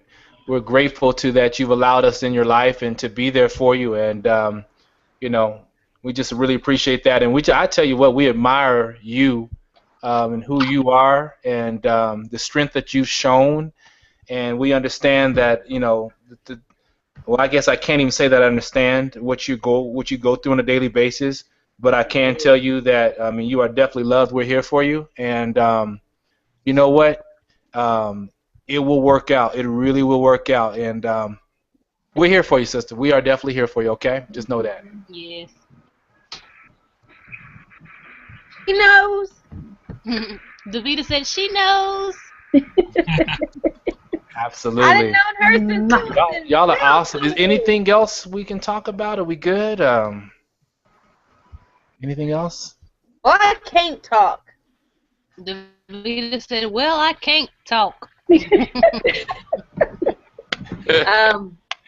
grateful to that you've allowed us in your life and to be there for you. And when we just really appreciate that. And I tell you what, we admire you and who you are, and the strength that you've shown. And we understand that, well, I guess I can't even say that I understand what you go through on a daily basis, but I can tell you that, I mean, you are definitely loved. We're here for you, and you know what? It will work out. It really will work out, and we're here for you, sister. We are definitely here for you. Okay, just know that. Yes. He knows. Davita said she knows. Absolutely. I didn't know her since Y'all are awesome. Is anything else we can talk about? Are we good? Anything else? Well, I can't talk. Davita said, "Well, I can't talk."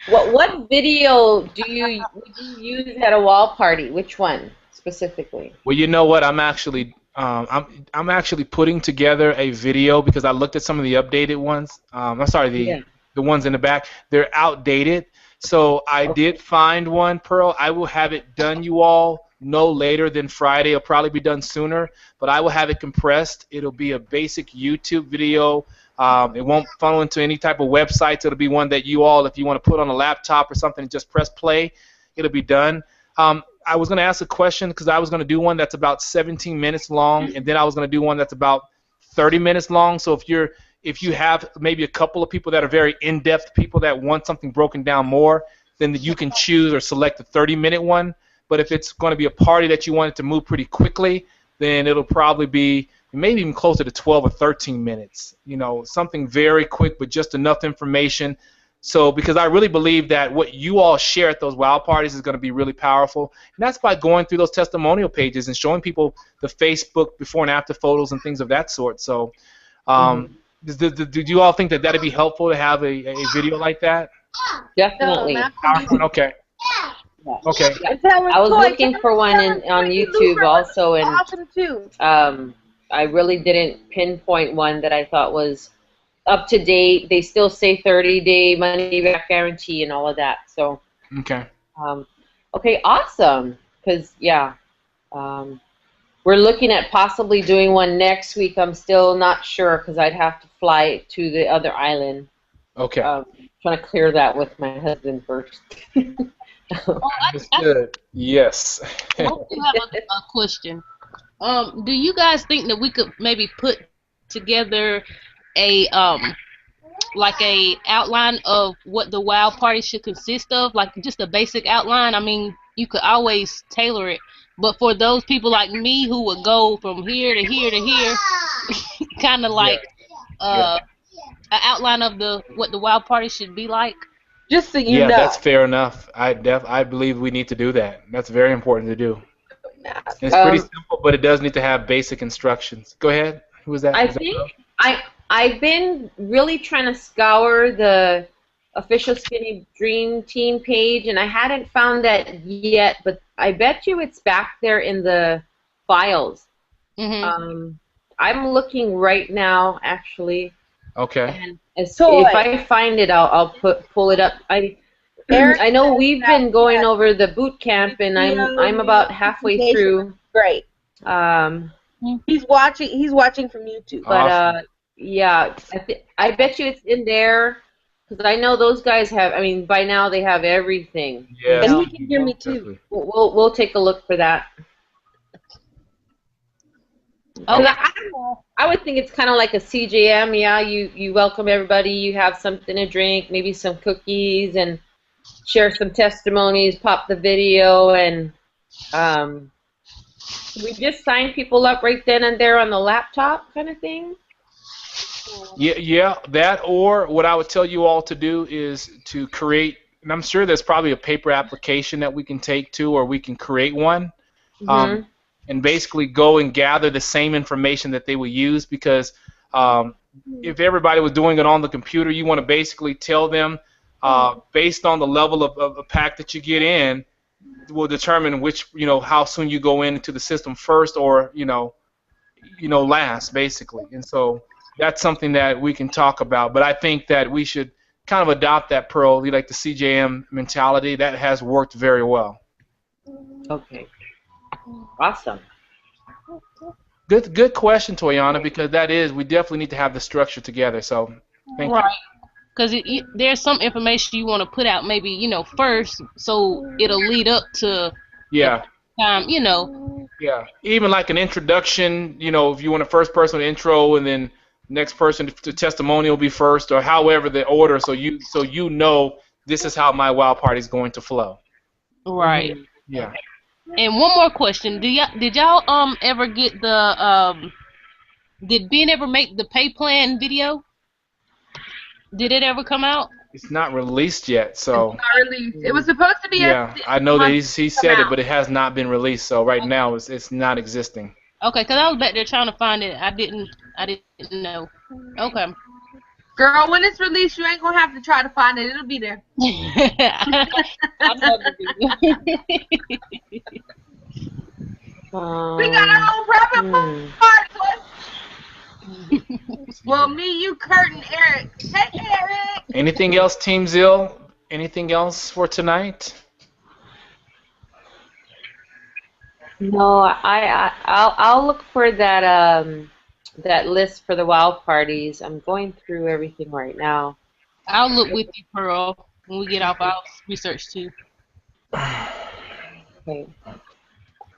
What video would you use at a wall party? Which one specifically? Well, you know what? I'm actually putting together a video because I looked at some of the updated ones. I'm sorry, the ones in the back. They're outdated. So I did find one, Pearl. I will have it done, you all, no later than Friday. It'll probably be done sooner, but I will have it compressed. It'll be a basic YouTube video. It won't funnel into any type of websites. It'll be one that you all, if you want to put on a laptop or something, just press play. It'll be done. I was going to ask a question because I was going to do one that's about 17 minutes long, and then I was going to do one that's about 30 minutes long. So if you have maybe a couple of people that are very in-depth people that want something broken down more, then you can choose or select the 30-minute one. But if it's going to be a party that you want it to move pretty quickly, then it'll probably be maybe even closer to 12 or 13 minutes. Something very quick but just enough information. So because I really believe that what you all share at those WOW parties is going to be really powerful. And that's by going through those testimonial pages and showing people the Facebook before and after photos and things of that sort. So do you all think that that'd be helpful to have a video like that? Definitely. Okay. Okay. I was looking for one on YouTube also, and awesome too. I really didn't pinpoint one that I thought was up to date. They still say 30-day money back guarantee and all of that. So okay. Okay, awesome. Because we're looking at possibly doing one next week. I'm still not sure because I'd have to fly to the other island. Okay. Trying to clear that with my husband first. Understood. Yes. I have a question. Do you guys think that we could maybe put together a like a outline of what the WOW party should consist of, like just a basic outline? I mean, you could always tailor it, but for those people like me who would go from here to here to here, kind of like an outline of what the WOW party should be like. Just so you know. Yeah, that's fair enough. I believe we need to do that. That's very important to do. It's pretty simple, but it does need to have basic instructions. Go ahead. Who was that? I've been really trying to scour the official Skinny Dream Team page, and I hadn't found that yet, but I bet you it's back there in the files. Mm-hmm. I'm looking right now, actually. Okay. And if I find it, I'll pull it up. I know we've been going over the boot camp, and I'm about halfway through. Great. He's watching from YouTube. But Awesome. yeah, I bet you it's in there because I know those guys have. I mean, by now they have everything. Yeah. And he can hear me too. We'll take a look for that. Okay. I would think it's kind of like a CJM. Yeah, you welcome everybody. You have something to drink, maybe some cookies, and share some testimonies. Pop the video, and we just sign people up right then and there on the laptop, kind of thing. Yeah, that, or what I would tell you all to do is to create, and I'm sure there's probably a paper application that we can take to, or we can create one. Mm-hmm. And basically go and gather the same information that they will use, because if everybody was doing it on the computer, you want to basically tell them based on the level of pack that you get in will determine which, how soon you go into the system first or, last, basically. And so that's something that we can talk about. But I think that we should kind of adopt that, Pearl, like the CJM mentality. That has worked very well. Okay. Awesome. Good question, Toyana, because we definitely need to have the structure together. So, thank you. Right. Because there's some information you want to put out maybe, first, so it'll lead up to Yeah. the time. Yeah. Even like an introduction, if you want a first person intro and then next person to testimonial be first, or however the order, so you know this is how my wild party is going to flow. Right. Yeah. And one more question: did y'all ever get the did Ben ever make the pay plan video? Did it ever come out? It's not released yet, so. It's not released. It was supposed to be. Yeah, I know that he said it, but it has not been released. So right now it's not existing. Okay, because I was back there trying to find it. I didn't know. Okay. Girl, when it's released, you ain't gonna have to try to find it. It'll be there. I love the video. We got our own private party. Well, me, you, Kurt, and Eric. Hey, Eric. Anything else, Team Zeal? Anything else for tonight? No, I'll look for that that list for the wild parties. I'm going through everything right now. I'll look with you, Pearl, when we get off. I'll research too. Okay.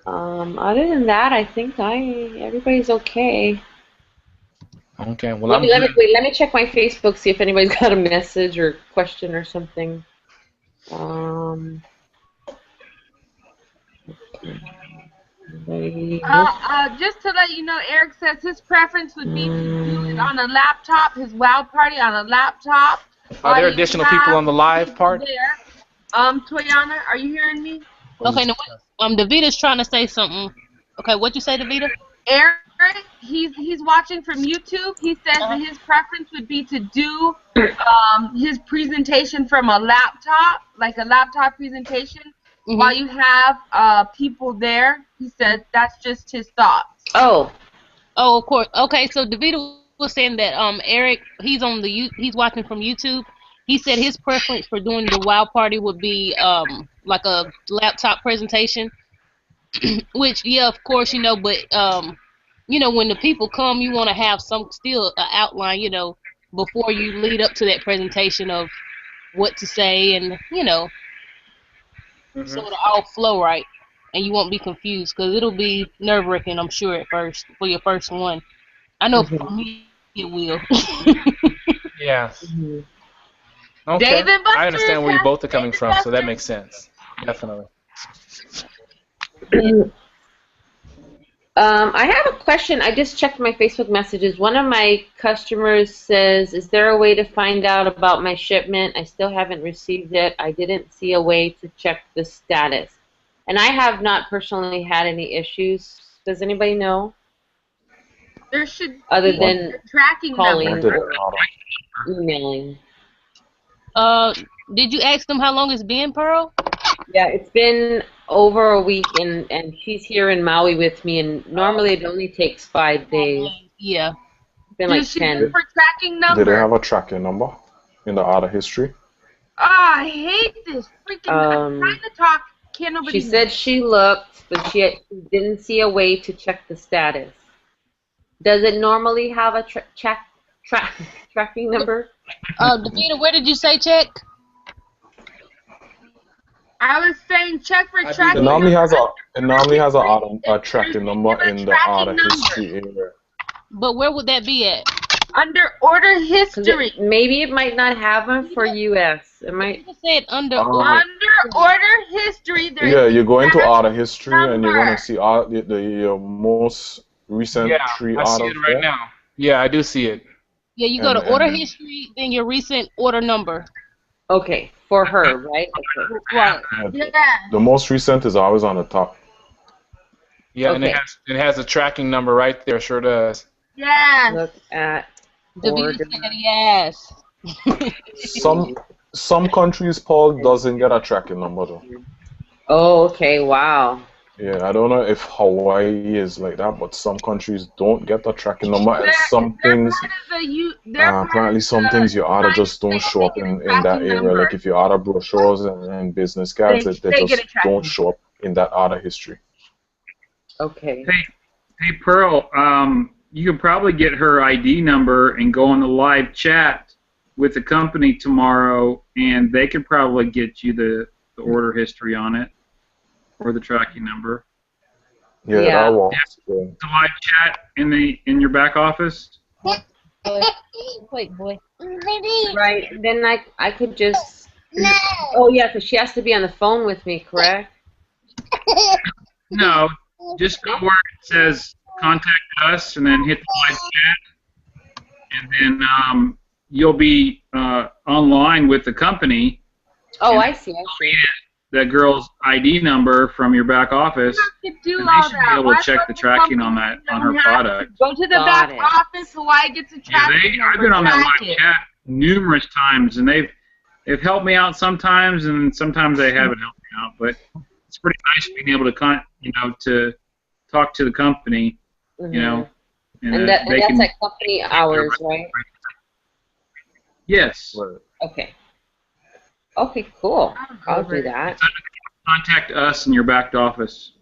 Other than that, I think everybody's okay. Okay. Well, Let me check my Facebook, see if anybody's got a message or question or something. Just to let you know, Eric says his preference would be to do it on a laptop, his wild party on a laptop. Are there additional people on the live part? There. Toyana, are you hearing me? Okay, no, Davita's trying to say something. Okay, what'd you say, Davita? Eric, he's watching from YouTube. He says that his preference would be to do his presentation from a laptop, like a laptop presentation, while you have people there. He said that's just his thoughts. Oh, of course. Okay, so Davita was saying that Eric, he's watching from YouTube. He said his preference for doing the wild party would be like a laptop presentation. Which, yeah, of course, but when the people come, you want to have an outline, before you lead up to that presentation of what to say, and so it'll all flow right, and you won't be confused, because it'll be nerve-wracking, I'm sure, at first, for your first one. I know for me it will. Yeah. Okay. David Buster, I understand where you both are coming from, so that makes sense. Definitely. I have a question. I just checked my Facebook messages. One of my customers says, is there a way to find out about my shipment? I still haven't received it. I didn't see a way to check the status. And I have not personally had any issues. Does anybody know? There should Other be than a tracking calling number. or emailing. Did you ask them how long it's been, Pearl? Yeah, it's been over a week, and she's here in Maui with me, and normally it only takes 5 days. Yeah. It's been like 10. For tracking number. Did they have a tracking number in the order history? Oh, I hate this freaking. I'm trying to talk. Can't nobody. She said she looked, but she didn't see a way to check the status. Does it normally have a tracking number? Davita, where did you say check? I was saying check for tracking. It normally has a tracking number in the order history area. But where would that be at? Under order history. Maybe it might not have them for US. It might. You said under order history. Yeah, you go into order history and you're gonna see your most recent 3 orders. I see it right now. Yeah, I do see it. Yeah, you go to order history, then your recent order number. Okay, for her, right? Okay. Right. Yeah. The most recent is always on the top. Yeah, and it has a tracking number right there. Sure does. Yes. Look at Davita said yes. Some countries, Paul, doesn't get a tracking number though. Oh, okay. Wow. Yeah, I don't know if Hawaii is like that, but some countries don't get the tracking number, and some things, apparently some things your order just don't show up in that area. Like if you order brochures and business cards, they just don't show up in that order history. Okay. Hey, Pearl, you can probably get her ID number and go on the live chat with the company tomorrow, and they could probably get you the order history on it or the tracking number. Yeah, Yeah. that works. Yeah. The live chat in your back office. Wait, boy. Right. Then I could just. Oh yeah, so she has to be on the phone with me, correct? No, just go where it says contact us, and then hit the live chat, and then you'll be online with the company. Oh, and I see. I see. that girl's ID number from your back office, You have to do and they all should that. be able Why to check the tracking on that on her product. Go to the Got back it. office so I get to Yeah, track I've been on that live chat numerous times, and they've helped me out sometimes, and sometimes they haven't helped me out. But it's pretty nice being able to to talk to the company, you know, And that they that's can. like company hours, right? Yes. Right. Okay. Okay, cool. I'll do that. Contact us in your back office.